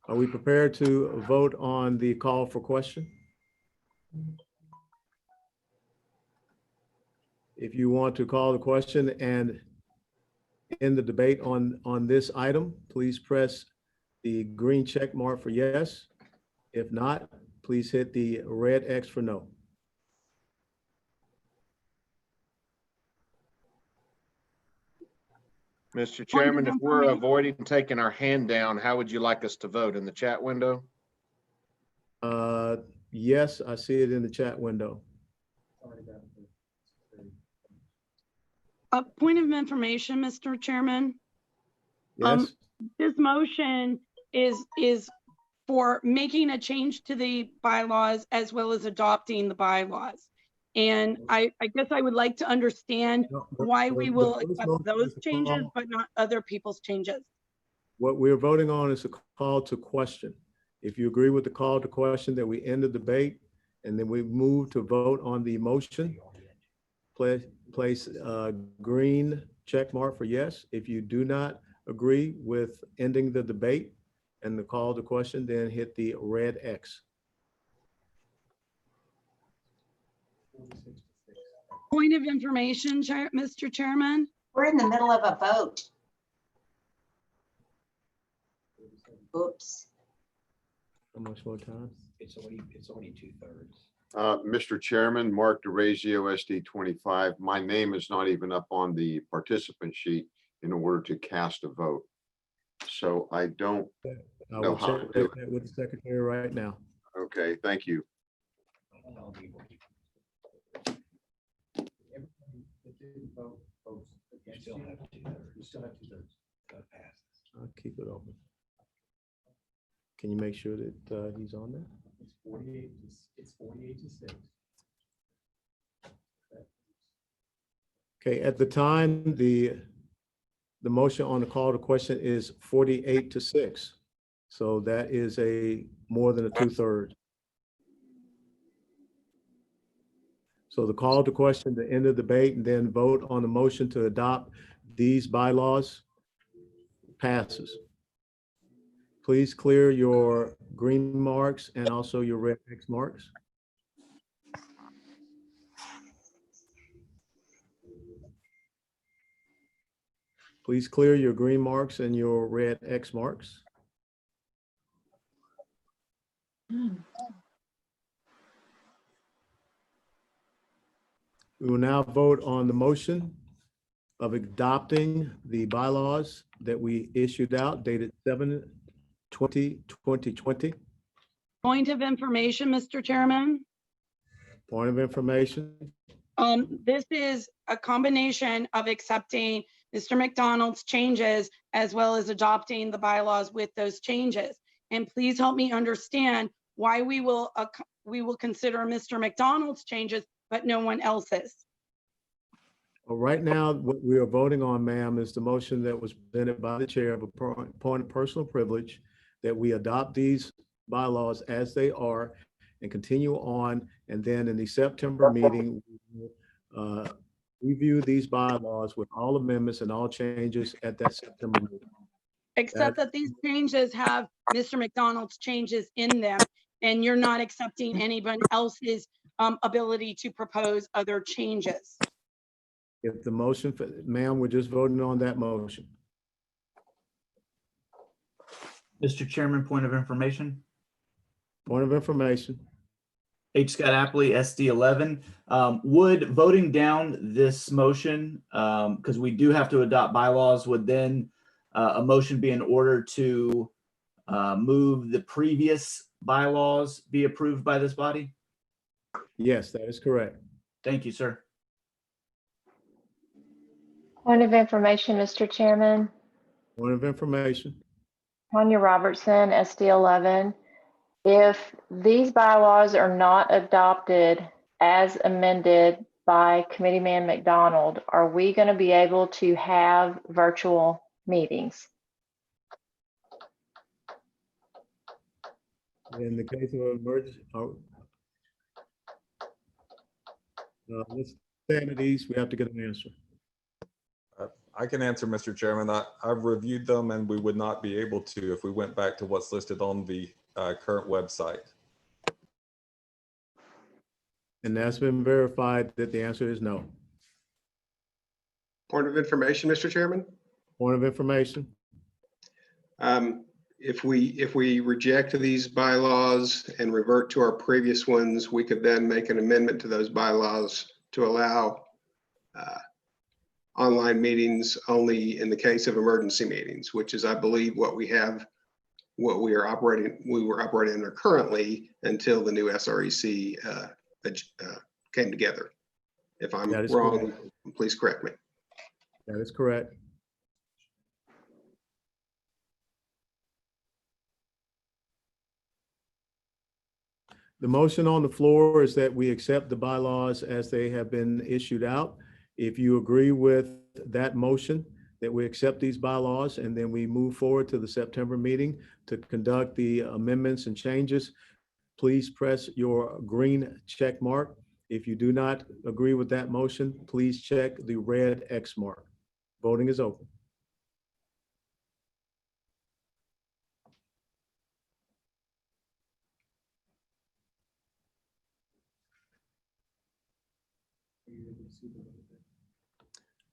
Are we prepared to vote on the call for question? If you want to call the question and end the debate on this item, please press the green check mark for yes. If not, please hit the red X for no. Mr. Chairman, if we're avoiding taking our hand down, how would you like us to vote? In the chat window? Yes, I see it in the chat window. A point of information, Mr. Chairman. Yes. This motion is for making a change to the bylaws as well as adopting the bylaws. And I guess I would like to understand why we will accept those changes, but not other people's changes. What we're voting on is a call to question. If you agree with the call to question, that we end the debate and then we move to vote on the motion, place a green check mark for yes. If you do not agree with ending the debate and the call to question, then hit the red X. Point of information, Mr. Chairman. We're in the middle of a vote. Oops. How much more time? It's only 2/3. Mr. Chairman, Mark DeRazio, SD 25. My name is not even up on the participant sheet in order to cast a vote. So I don't I know will how to check do that with the secretary right now. Okay, thank you. I'll keep it open. Can you make sure that he's on there? It's 48 to 6. Okay, at the time, the motion on the call to question is 48 to 6. So that is more than a 2/3. So the call to question, the end of the debate, and then vote on the motion to adopt these bylaws passes. Please clear your green marks and also your red X marks. Please clear your green marks and your red X marks. We will now vote on the motion of adopting the bylaws that we issued out dated 7/20/2020. Point of information, Mr. Chairman. Point of information. This is a combination of accepting Mr. McDonald's changes as well as adopting the bylaws with those changes. And please help me understand why we will consider Mr. McDonald's changes, but no one else's. Well, right now, what we are voting on, ma'am, is the motion that was presented by the chair of a point of personal privilege, that we adopt these bylaws as they are and continue on. And then in the September meeting, we will review these bylaws with all amendments and all changes at that September meeting. Except that these changes have Mr. McDonald's changes in them, and you're not accepting anyone else's ability to propose other changes. If the motion, ma'am, we're just voting on that motion. Mr. Chairman, point of information. Point of information. H. Scott Appley, SD 11. Would voting down this motion, because we do have to adopt bylaws, would then a motion be in order to move the previous bylaws be approved by this body? Yes, that is correct. Thank you, sir. Point of information, Mr. Chairman. Point of information. Tanya Robertson, SD 11. If these bylaws are not adopted as amended by Committeeman McDonald, are we going to be able to have virtual meetings? In the case of an emergency, let's stand at ease. We have to get an answer. I can answer, Mr. Chairman. I've reviewed them and we would not be able to if we went back to what's listed on the current website. And that's been verified that the answer is no. Point of information, Mr. Chairman. Point of information. If we reject these bylaws and revert to our previous ones, we could then make an amendment to those bylaws to allow online meetings only in the case of emergency meetings, which is, I believe, what we were operating under currently until the new SREC came together. If I'm wrong, correct. Please correct me. That is correct. The motion on the floor is that we accept the bylaws as they have been issued out. If you agree with that motion, that we accept these bylaws and then we move forward to the September meeting to conduct the amendments and changes, please press your green check mark. If you do not agree with that motion, please check the red X mark. Voting is open.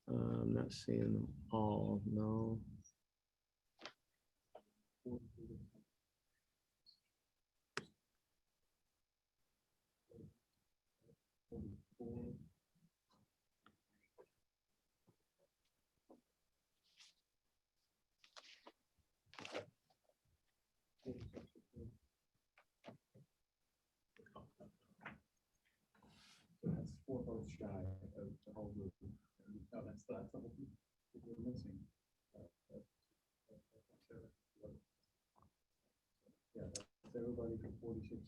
I'm not seeing them all, no. That's 4 votes shy of the whole group. No, that's the whole group we're missing. Yeah, that's everybody from 46%.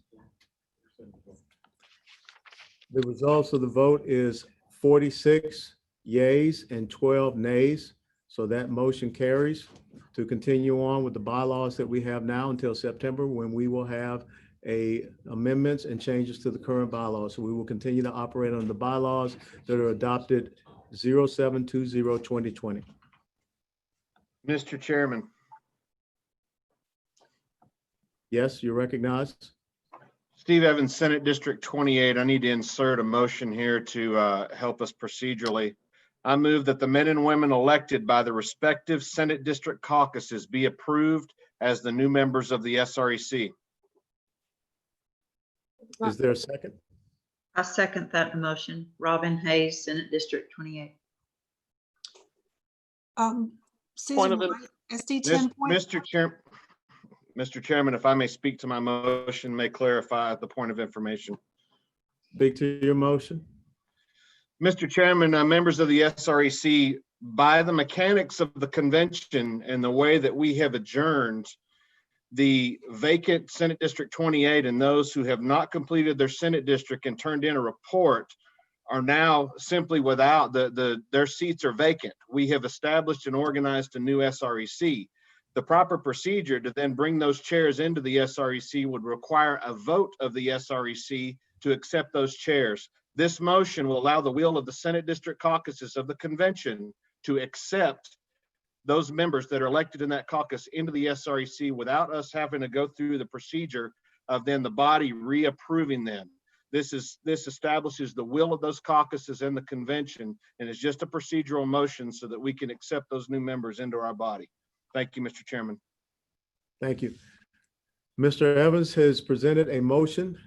The results of the vote is 46 yays and 12 nays. So that motion carries to continue on with the bylaws that we have now until September, when we will have amendments and changes to the current bylaws. So we will continue to operate on the bylaws that are adopted 07/20/2020. Mr. Chairman, Yes, you're recognized. Steve Evans, Senate District 28. I need to insert a motion here to help us procedurally. I move that the men and women elected by the respective Senate District caucuses be approved as the new members of the SREC. Is there a second? I second that motion. Robin Hayes, Senate District 28. Susan Wright, SD 10 point. Mr. Chairman, if I may speak to my motion, may clarify the point of information. Speak to your motion. Mr. Chairman, members of the SREC, by the mechanics of the convention and the way that we have adjourned, the vacant Senate District 28 and those who have not completed their Senate district and turned in a report are now simply without their seats are vacant. We have established and organized a new SREC. The proper procedure to then bring those chairs into the SREC would require a vote of the SREC to accept those chairs. This motion will allow the will of the Senate District caucuses of the convention to accept those members that are elected in that caucus into the SREC without us having to go through the procedure of then the body reapproving them. This establishes the will of those caucuses and the convention, and is just a procedural motion so that we can accept those new members into our body. Thank you, Mr. Chairman. Thank you. Mr. Evans has presented a motion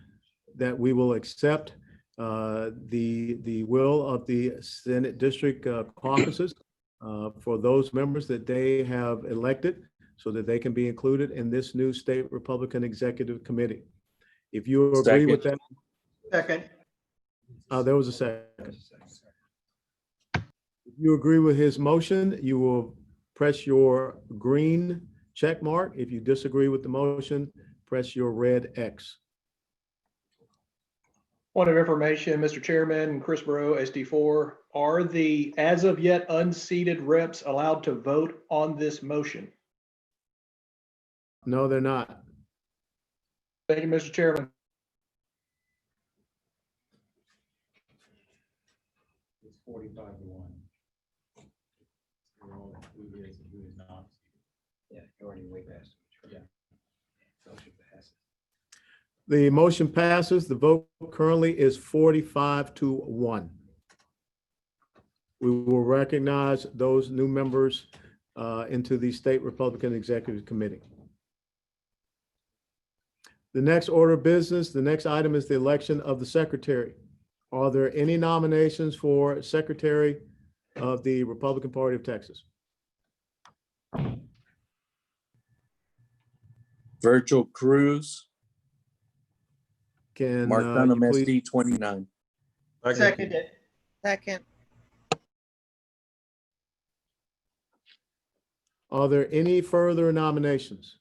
that we will accept the will of the Senate District caucuses for those members that they have elected so that they can be included in this new State Republican Executive Committee. If you agree with that. Second. There was a second. If you agree with his motion, you will press your green check mark. If you disagree with the motion, press your red X. Point of information, Mr. Chairman, Chris Burrow, SD4, are the as of yet unseated reps allowed to vote on this motion? No, they're not. Thank you, Mr. Chairman. It's 45-1. Who is and who is not. Yeah, you're already way past. Yeah. Motion passes. The motion passes. The vote currently is 45-1. We will recognize those new members into the State Republican Executive Committee. The next order of business, the next item is the election of the secretary. Are there any nominations for Secretary of the Republican Party of Texas? Virgil Cruz, Can Mark you Dunham, please? SD 29. Second it. Second. Are there any further nominations?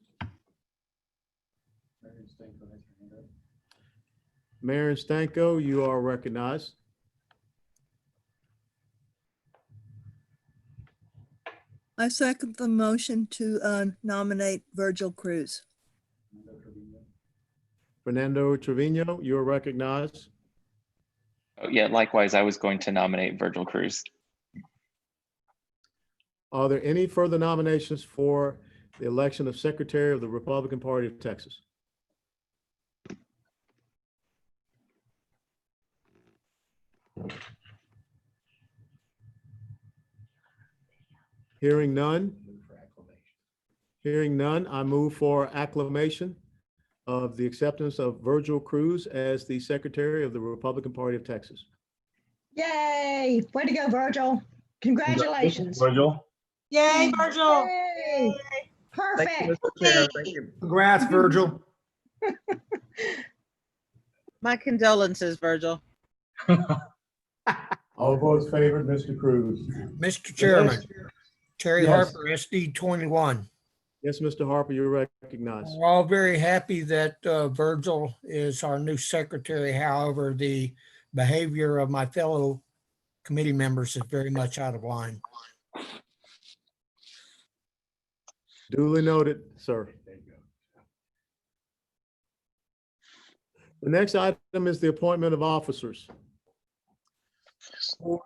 Mayor Stanko, you are recognized. I second the motion to nominate Virgil Cruz. Fernando Trevino, you are recognized. Oh, yeah, likewise, I was going to nominate Virgil Cruz. Are there any further nominations for the election of Secretary of the Republican Party of Texas? Hearing none. Hearing none, I move for acclamation of the acceptance of Virgil Cruz as the Secretary of the Republican Party of Texas. Yay! Way to go, Virgil. Congratulations. Virgil. Yay, Virgil. Yay. Perfect. Thank you, Mr. Chair. Thank you. Congrats, Virgil. My condolences, Virgil. All votes favored, Mr. Cruz. Mr. Chairman, Terry Yes. Harper, SD 21. Yes, Mr. Harper, you're recognized. We're all very happy that Virgil is our new secretary. However, the behavior of my fellow committee members is very much out of line. Duly noted, sir. The next item is the appointment of officers. For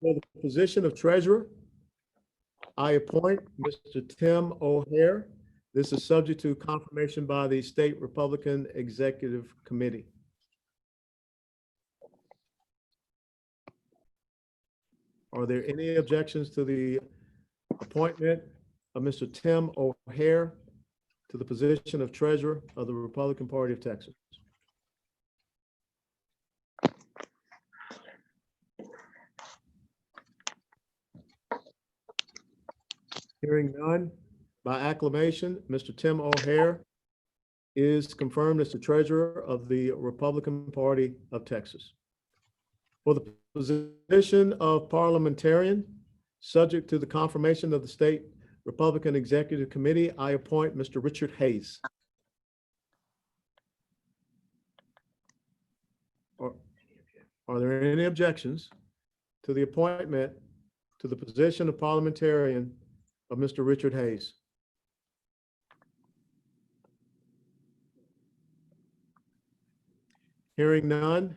the position of treasurer, I appoint Mr. Tim O'Hare. This is subject to confirmation by the State Republican Executive Committee. Are there any objections to the appointment of Mr. Tim O'Hare to the position of Treasurer of the Republican Party of Texas? Hearing none, by acclamation, Mr. Tim O'Hare is confirmed as the Treasurer of the Republican Party of Texas. For the position of Parliamentarian, subject to the confirmation of the State Republican Executive Committee, I appoint Mr. Richard Hayes. Are there any objections to the appointment to the position of Parliamentarian of Mr. Richard Hayes? Hearing none,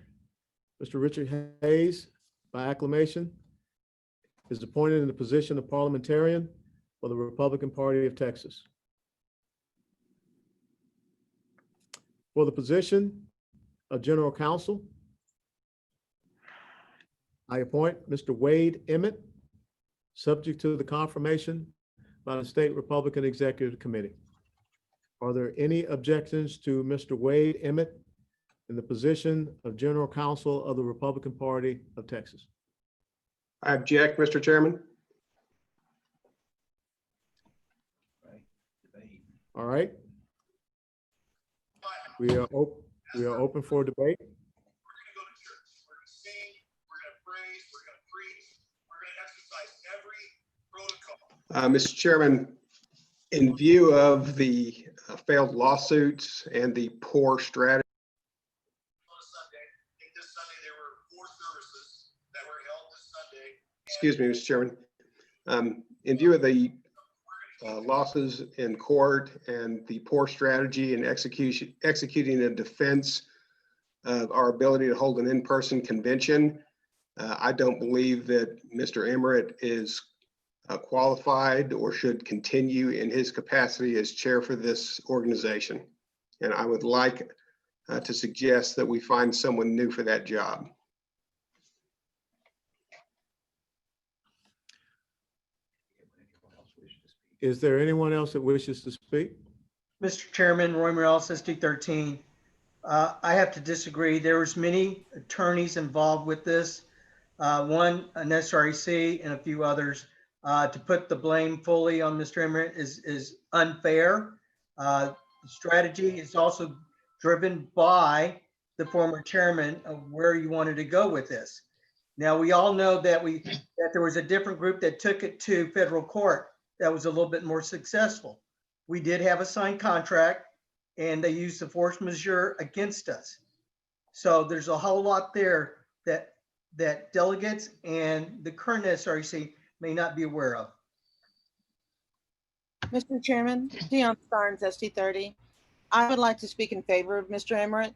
Mr. Richard Hayes, by acclamation, is appointed in the position of Parliamentarian for the Republican Party of Texas. For the position of General Counsel, I appoint Mr. Wade Emmett, subject to the confirmation by the State Republican Executive Committee. Are there any objections to Mr. Wade Emmett in the position of General Counsel of the Republican Party of Texas? I object, Mr. Chairman. All right. We are open for debate. Mr. Chairman, in view of the failed lawsuits and the poor strategy. Excuse me, Mr. Chairman. In view of the losses in court and the poor strategy in executing a defense of our ability to hold an in-person convention, I don't believe that Mr. Emmett is qualified or should continue in his capacity as chair for this organization. And I would like to suggest that we find someone new for that job. Is there anyone else that wishes to speak? Mr. Chairman, Roy Morales, SD 13. I have to disagree. There was many attorneys involved with this. One, an SREC and a few others. To put the blame fully on Mr. Emmett is unfair. The strategy is also driven by the former chairman of where you wanted to go with this. Now, we all know that there was a different group that took it to federal court that was a little bit more successful. We did have a signed contract and they used the force majeure against us. So there's a whole lot there that delegates and the current SREC may not be aware of. Mr. Chairman, Deion Starnes, SD30. I would like to speak in favor of Mr. Emmett.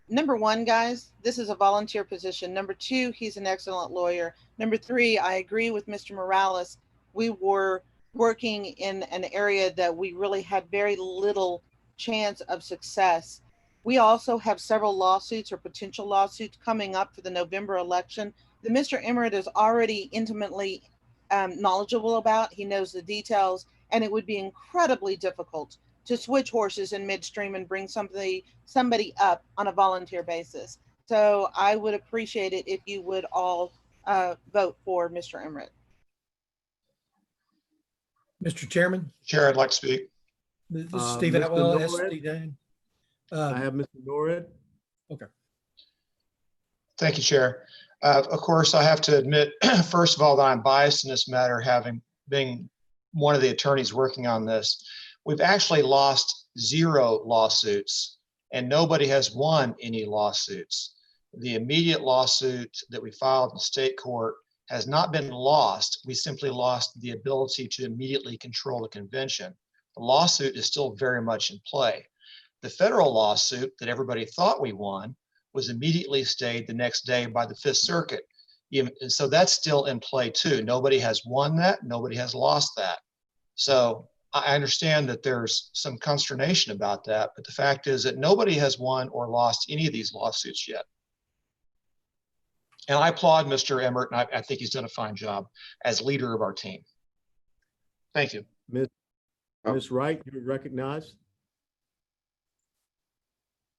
Number one, guys, this is a volunteer position. Number two, he's an excellent lawyer. Number three, I agree with Mr. Morales. We were working in an area that we really had very little chance of success. We also have several lawsuits or potential lawsuits coming up for the November election that Mr. Emmett is already intimately knowledgeable about. He knows the details, and it would be incredibly difficult to switch horses in midstream and bring somebody up on a volunteer basis. So I would appreciate it if you would all vote for Mr. Emmett. Mr. Chairman. Chair, I'd like to speak. This is Stephen Mr. Atwell, Norred. SD. I have Mr. Norred. Okay. Thank you, Chair. Of course, I have to admit, first of all, that I'm biased in this matter, having been one of the attorneys working on this. We've actually lost 0 lawsuits and nobody has won any lawsuits. The immediate lawsuit that we filed in state court has not been lost. We simply lost the ability to immediately control the convention. The lawsuit is still very much in play. The federal lawsuit that everybody thought we won was immediately stayed the next day by the Fifth Circuit. So that's still in play too. Nobody has won that. Nobody has lost that. So I understand that there's some consternation about that, but the fact is that nobody has won or lost any of these lawsuits yet. And I applaud Mr. Emmert, and I think he's done a fine job as leader of our team. Thank you. Ms. Wright, you're recognized.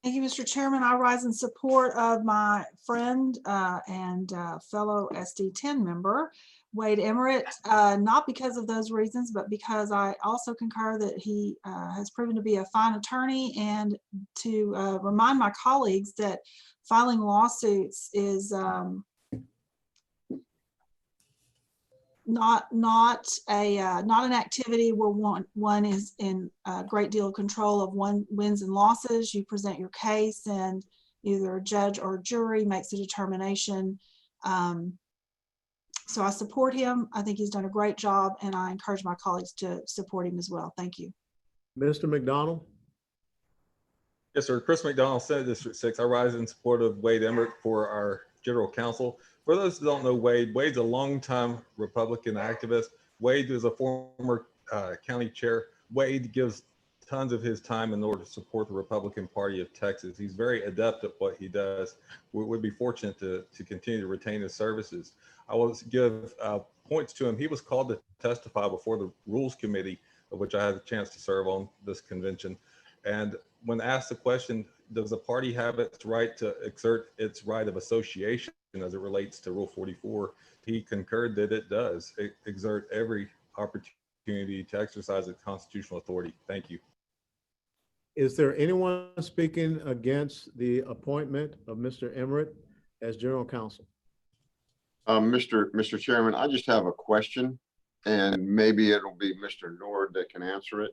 Thank you, Mr. Chairman. I rise in support of my friend and fellow SD10 member, Wade Emmert, not because of those reasons, but because I also concur that he has proven to be a fine attorney, and to remind my colleagues that filing lawsuits is not an activity where one is in a great deal of control of one wins and losses. You present your case, and either a judge or a jury makes a determination. So I support him. I think he's done a great job, and I encourage my colleagues to support him as well. Thank you. Mr. McDonald. Yes, sir. Chris McDonald, Senate District 6. I rise in support of Wade Emmert for our general counsel. For those who don't know Wade, Wade's a longtime Republican activist. Wade is a former county chair. Wade gives tons of his time in order to support the Republican Party of Texas. He's very adept at what he does. We'd be fortunate to continue to retain his services. I will give points to him. He was called to testify before the Rules Committee, of which I had a chance to serve on this convention. And when asked the question, does the party have its right to exert its right of association as it relates to Rule 44, he concurred that it does exert every opportunity to exercise its constitutional authority. Thank you. Is there anyone speaking against the appointment of Mr. Emmert as general counsel? Mr. Chairman, I just have a question, and maybe it'll be Mr. Nord that can answer it.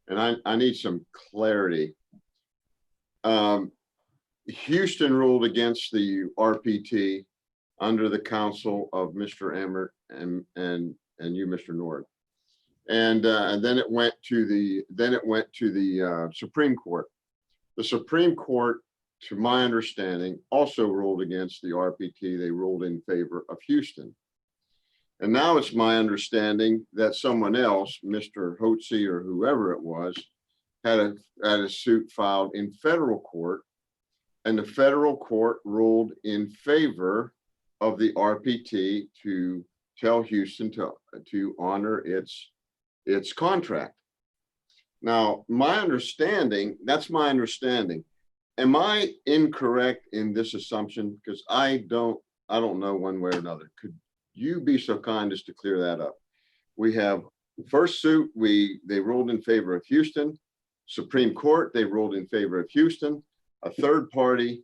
And I need some clarity. Houston ruled against the RPT under the counsel of Mr. Emmert and you, Mr. Nord. And then it went to the Supreme Court. The Supreme Court, to my understanding, also ruled against the RPT. They ruled in favor of Houston. And now it's my understanding that someone else, Mr. Hotze or whoever it was, had a suit filed in federal court, and the federal court ruled in favor of the RPT to tell Houston to honor its contract. Now, my understanding, that's my understanding. Am I incorrect in this assumption? Because I don't know one way or another. Could you be so kind as to clear that up? We have first suit, they ruled in favor of Houston. Supreme Court, they ruled in favor of Houston. A third party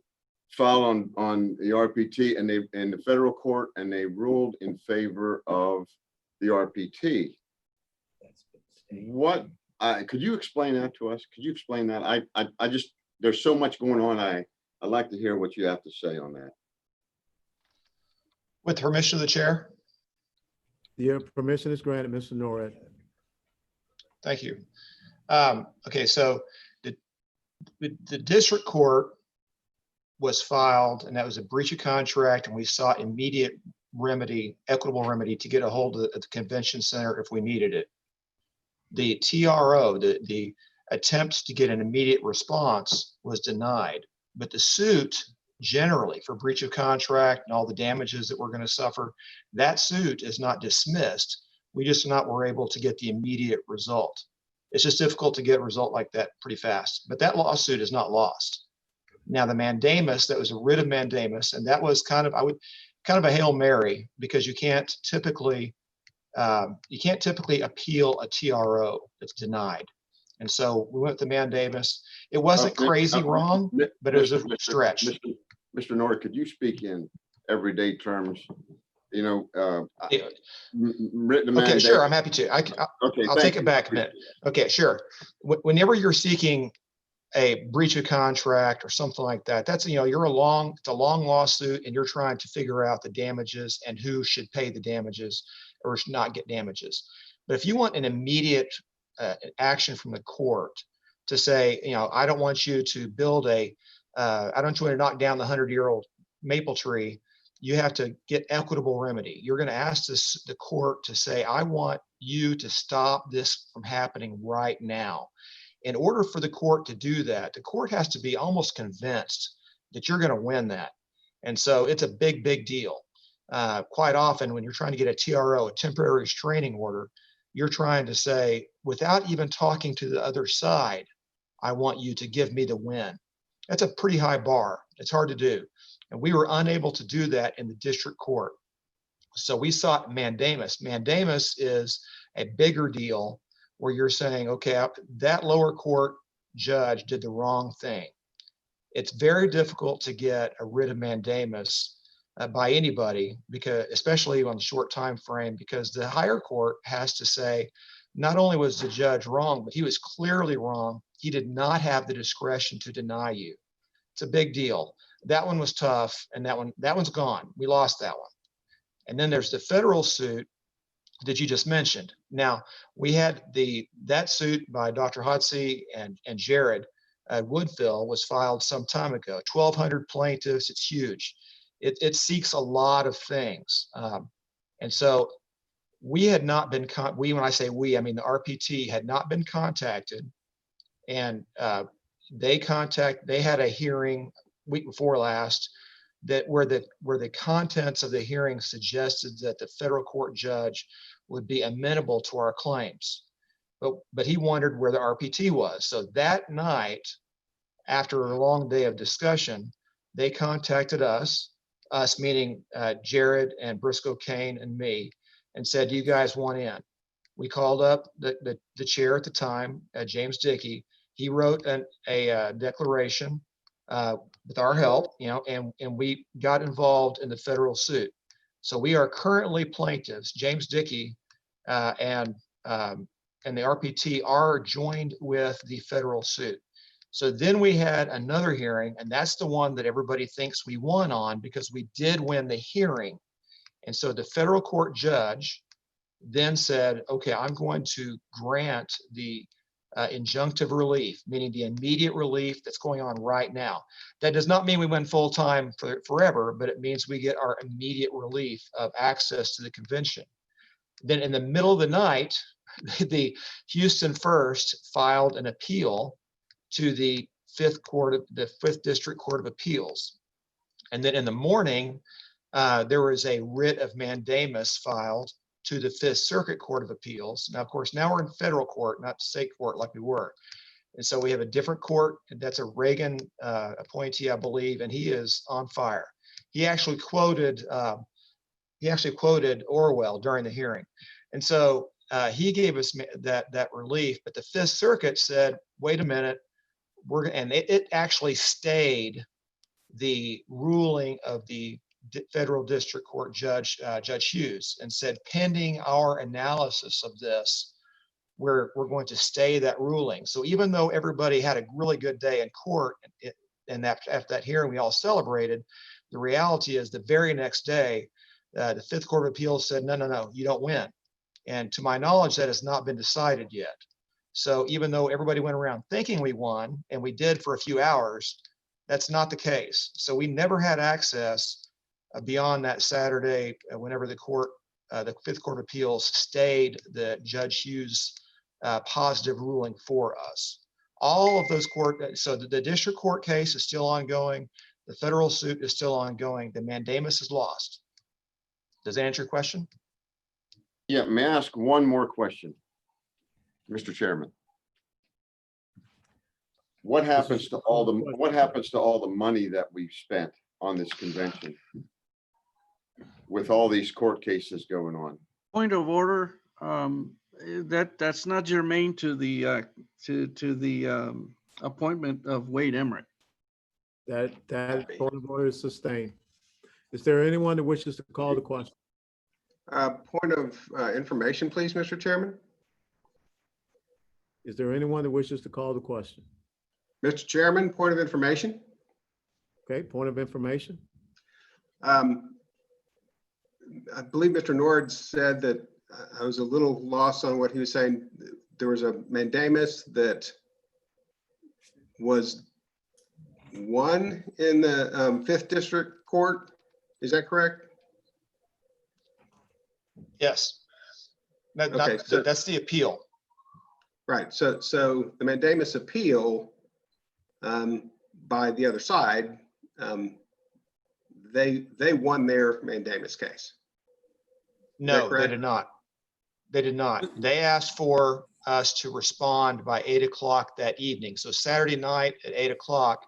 filed on the RPT and in the federal court, and they ruled in favor of the RPT. What could you explain that to us? Could you explain that? I just, there's so much going on. I'd like to hear what you have to say on that. With permission of the chair. Your permission is granted, Mr. Norred. Thank you. Okay, so the district court was filed, and that was a breach of contract, and we sought immediate remedy, equitable remedy, to get a hold of the convention center if we needed it. The TRO, the attempts to get an immediate response, was denied, but the suit generally for breach of contract and all the damages that we're going to suffer, that suit is not dismissed. We just were able to get the immediate result. It's just difficult to get a result like that pretty fast, but that lawsuit is not lost. Now the mandamus, that was a writ of mandamus, and that was kind of a Hail Mary, because you can't typically appeal a TRO that's denied. And so we went with the mandamus. It wasn't crazy wrong, but it was a stretch. Mr. Nord, could you speak in everyday terms? You know, written okay, sure, I'm happy to. I'll take it back a minute. Okay, sure. Whenever you're seeking a breach of contract or something like that, that's, you know, it's a long lawsuit, and you're trying to figure out the damages and who should pay the damages or should not get damages. But if you want an immediate action from the court to say, you know, I don't want you to build I don't want you to knock down the 100-year-old maple tree you have to get equitable remedy. You're going to ask the court to say, I want you to stop this from happening right now. In order for the court to do that, the court has to be almost convinced that you're going to win that. And so it's a big, big deal. Quite often when you're trying to get a TRO, a temporary restraining order, you're trying to say, without even talking to the other side, I want you to give me the win. That's a pretty high bar. It's hard to do. And we were unable to do that in the district court. So we sought mandamus. Mandamus is a bigger deal where you're saying, okay, that lower court judge did the wrong thing. It's very difficult to get a writ of mandamus by anybody, because especially on the short time frame, because the higher court has to say, not only was the judge wrong, but he was clearly wrong. He did not have the discretion to deny you. It's a big deal. That one was tough, and that one's gone. We lost that one. And then there's the federal suit that you just mentioned. Now, we had that suit by Dr. Hodsey and Jared Woodfill was filed some time ago. 1,200 plaintiffs. It's huge. It seeks a lot of things. And so we had not been, when I say we, I mean the RPT had not been contacted. And they had a hearing week before last where the contents of the hearing suggested that the federal court judge would be amenable to our claims. But he wondered where the RPT was. So that night, after a long day of discussion, they contacted us meaning Jared and Briscoe Kane and me, and said, do you guys want in? We called up the chair at the time, James Dickey. He wrote a declaration with our help, and we got involved in the federal suit. So we are currently plaintiffs. James Dickey and the RPT are joined with the federal suit. So then we had another hearing, and that's the one that everybody thinks we won on because we did win the hearing. And so the federal court judge then said, okay, I'm going to grant the injunctive relief, meaning the immediate relief that's going on right now. That does not mean we win full time forever, but it means we get our immediate relief of access to the convention. Then in the middle of the night, the Houston First filed an appeal to the Fifth District Court of Appeals. And then in the morning, there was a writ of mandamus filed to the Fifth Circuit Court of Appeals. Now, of course, now we're in federal court, not state court like we were. And so we have a different court. That's a Reagan appointee, I believe, and he is on fire. He actually quoted Orwell during the hearing. And so he gave us that relief, but the Fifth Circuit said, wait a minute, it actually stayed the ruling of the federal district court judge, Judge Hughes, and said, pending our analysis of this, we're going to stay that ruling. So even though everybody had a really good day in court, and after that hearing, we all celebrated, the reality is the very next day, the Fifth Court of Appeals said, no, you don't win. And to my knowledge, that has not been decided yet. So even though everybody went around thinking we won, and we did for a few hours, that's not the case. So we never had access beyond that Saturday, whenever the Fifth Court of Appeals stayed the Judge Hughes positive ruling for us. All of those so the district court case is still ongoing. The federal suit is still ongoing. The mandamus is lost. Does that answer your question? Yeah, may I ask one more question, Mr. Chairman? What happens to all the money that we've spent on this convention with all these court cases going on? Point of order. That's not germane to the appointment of Wade Emmerich. That point of order is sustained. Is there anyone that wishes to call the question? Point of information, please, Mr. Chairman. Is there anyone that wishes to call the question? Mr. Chairman, point of information. Okay, point of information. I believe Mr. Nord said that I was a little lost on what he was saying. There was a mandamus that was won in the Fifth District Court Is that correct? Yes. Okay, so- That's the appeal. Right. So the mandamus appeal by the other side, they won their mandamus case. No, they correct? did not. They did not. They asked for us to respond by 8 o'clock that evening. So Saturday night at 8 o'clock.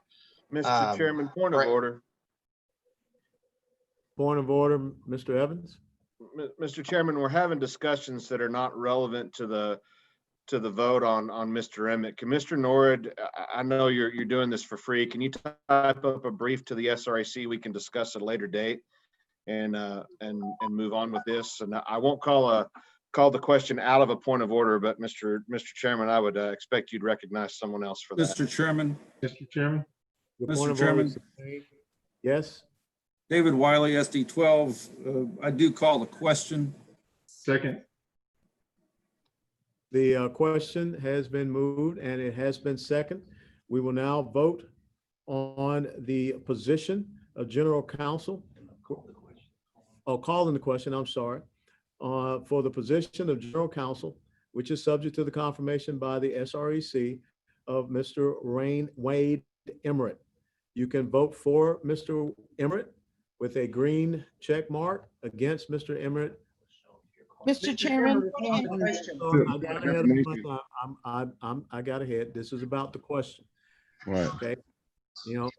Mr. Chairman, point of right. order. Point of order, Mr. Evans. Mr. Chairman, we're having discussions that are not relevant to the vote on Mr. Emmett. Can Mr. Norwood, I know you're doing this for free. Can you type up a brief to the SREC? We can discuss at a later date and move on with this. And I won't call the question out of a point of order, but Mr. Chairman, I would expect you'd recognize someone else for that. Mr. Chairman. Mr. Chairman. The point Mr. of order is Chairman. sustained. Yes. David Wiley, SD 12. I do call the question. Second. The question has been moved and it has been second. We will now vote on the position of general counsel. Oh, calling the question, I'm sorry. For the position of general counsel, which is subject to the confirmation by the SREC of Mr. Wade Emmett. You can vote for Mr. Emmett with a green check mark, against Mr. Emmett. Mr. Chairman. I got ahead of myself. I got ahead. This is about the question. Right. Okay. You know,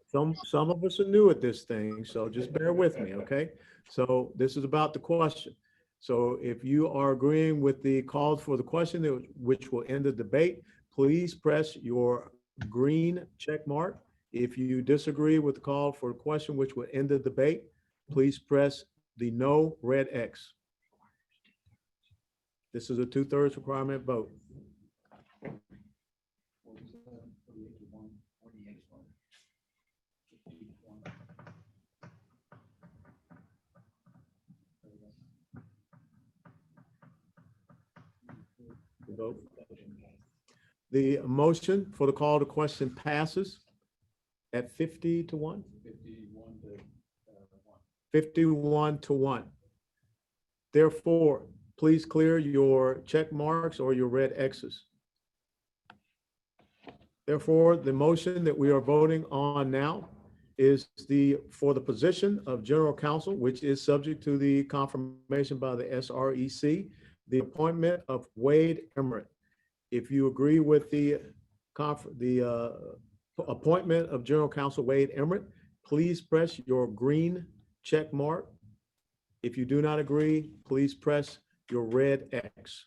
some of us are new at this thing, so just bear with me, okay? So this is about the question. So if you are agreeing with the call for the question, which will end the debate, please press your green check mark. If you disagree with the call for the question, which will end the debate, please press the no red X. This is a 2/3 requirement vote. Vote. The motion for the call to question passes at 50 to 1. 51 to 1. Therefore, please clear your check marks or your red X's. Therefore, the motion that we are voting on now is for the position of general counsel, which is subject to the confirmation by the SREC, the appointment of Wade Emmett. If you agree with the appointment of general counsel Wade Emmett, please press your green check mark. If you do not agree, please press your red X.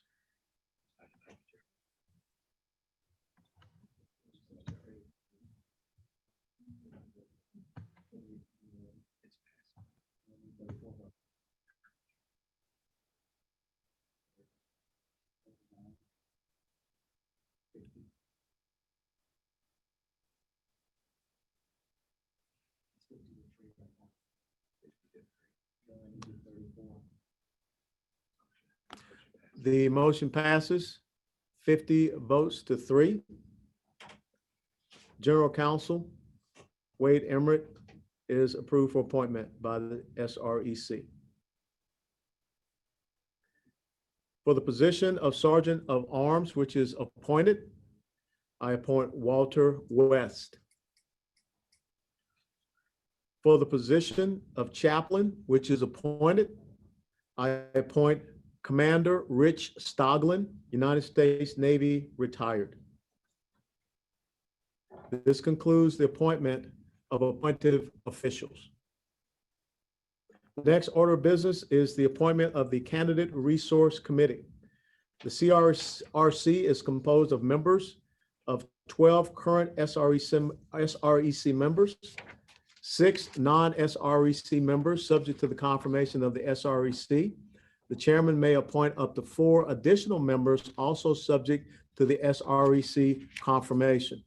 The motion passes 50 votes to 3. General counsel Wade Emmett is approved for appointment by the SREC. For the position of Sergeant of Arms, which is appointed, I appoint Walter West. For the position of Chaplain, which is appointed, I appoint Commander Rich Stoglin, United States Navy, retired. This concludes the appointment of appointive officials. The next order of business is the appointment of the Candidate Resource Committee. The CRC is composed of members of 12 current SREC members, 6 non-SREC members subject to the confirmation of the SREC. The chairman may appoint up to 4 additional members also subject to the SREC confirmation.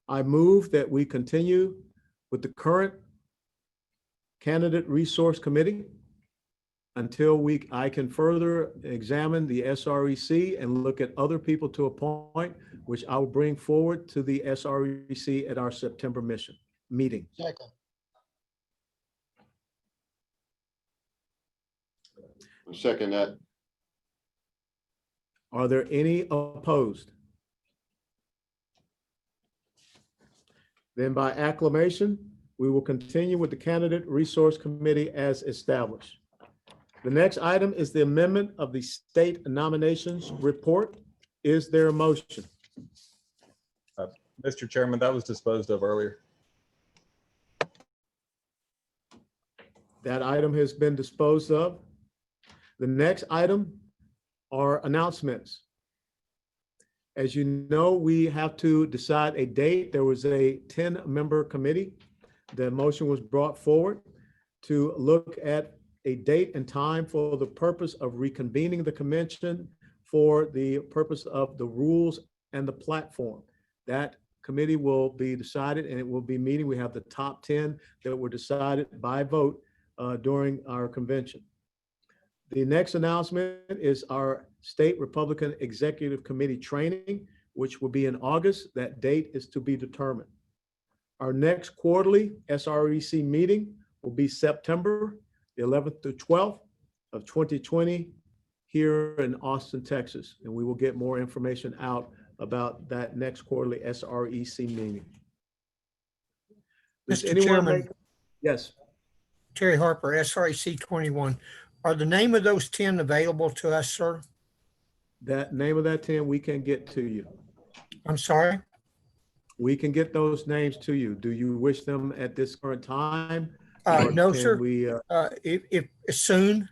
I move that we continue with the current Candidate Resource Committee until I can further examine the SREC and look at other people to appoint, which I will bring forward to the SREC at our September meeting. Second. Second that. Are there any opposed? Then by acclamation, we will continue with the Candidate Resource Committee as established. The next item is the amendment of the state nominations report. Is there a motion? Mr. Chairman, that was disposed of earlier. That item has been disposed of. The next item are announcements. As you know, we have to decide a date. There was a 10-member committee. The motion was brought forward to look at a date and time for the purpose of reconvening the convention for the purpose of the rules and the platform. That committee will be decided and it will be meeting. We have the top 10 that were decided by vote during our convention. The next announcement is our State Republican Executive Committee training, which will be in August. That date is to be determined. Our next quarterly SREC meeting will be September the 11th to 12th of 2020 here in Austin, Texas. And we will get more information out about that next quarterly SREC meeting. Does Mr. anyone Chairman. Yes. Terry Harper, SREC 21. Are the name of those 10 available to us, sir? That name of that 10 we can get to you. I'm sorry? We can get those names to you. Do you wish them at this current time? Or No, can sir. we, If soon.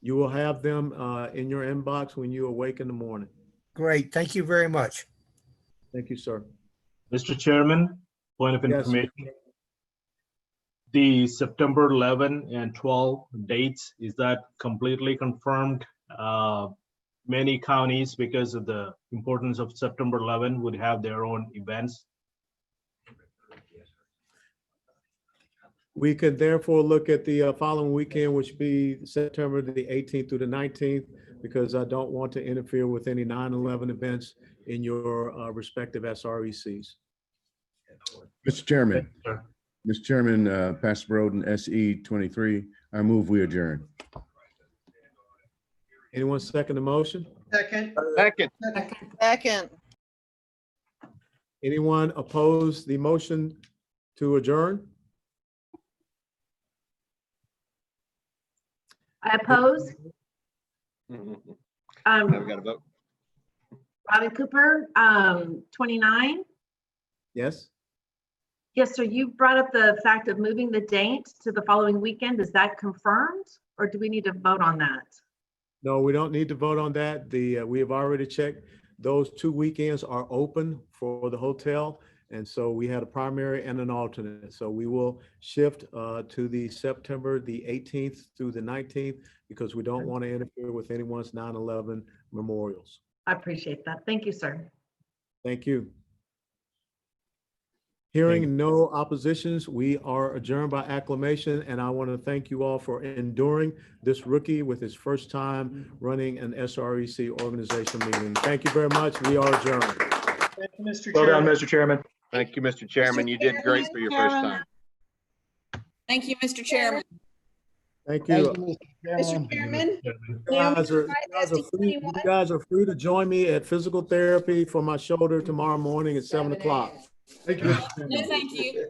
you will have them in your inbox when you awake in the morning. Great. Thank you very much. Thank you, sir. Mr. Chairman, point of Yes. information. The September 11 and 12 dates, is that completely confirmed? Many counties, because of the importance of September 11, would have their own events. We could therefore look at the following weekend, which be September the 18th through the 19th, because I don't want to interfere with any 9/11 events in your respective SRECs. Mr. Chairman, Sure. Mr. Chairman, Pastor Broden, SE 23, I move we adjourn. Anyone second the motion? Second. Second. Second. Anyone oppose the motion to adjourn? I oppose. Now we got to vote. Robin Cooper, 29. Yes. Yes, so you brought up the fact of moving the date to the following weekend. Is that confirmed or do we need to vote on that? No, we don't need to vote on that. We have already checked. Those 2 weekends are open for the hotel. And so we had a primary and an alternate. So we will shift to the September the 18th through the 19th because we don't want to interfere with anyone's 9/11 memorials. I appreciate that. Thank you, sir. Thank you. Hearing no oppositions, we are adjourned by acclamation. And I want to thank you all for enduring this rookie with his first time running an SREC organization meeting. Thank you very much. We are adjourned. Thank you, Mr. Well done, Chairman. Mr. Chairman. Thank you, Mr. Chairman. You did great for your first time. Thank you, Mr. Chairman. Thank you. Mr. Chairman. You guys are free to join me at physical therapy for my shoulder tomorrow morning at 7 o'clock. Thank you. No, thank you.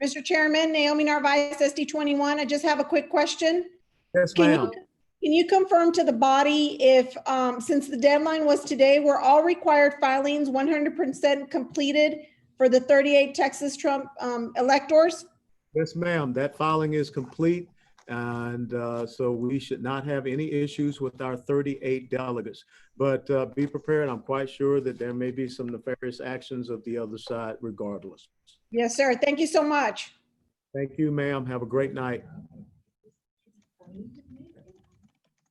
Mr. Chairman, Naomi Narvaez, SD 21. I just have a quick question. Yes, ma'am. Can you confirm to the body if, since the deadline was today, were all required filings 100% completed for the 38 Texas Trump electors? Yes, ma'am. That filing is complete. And so we should not have any issues with our 38 delegates. But be prepared. I'm quite sure that there may be some nefarious actions of the other side regardless. Yes, sir. Thank you so much. Thank you, ma'am. Have a great night.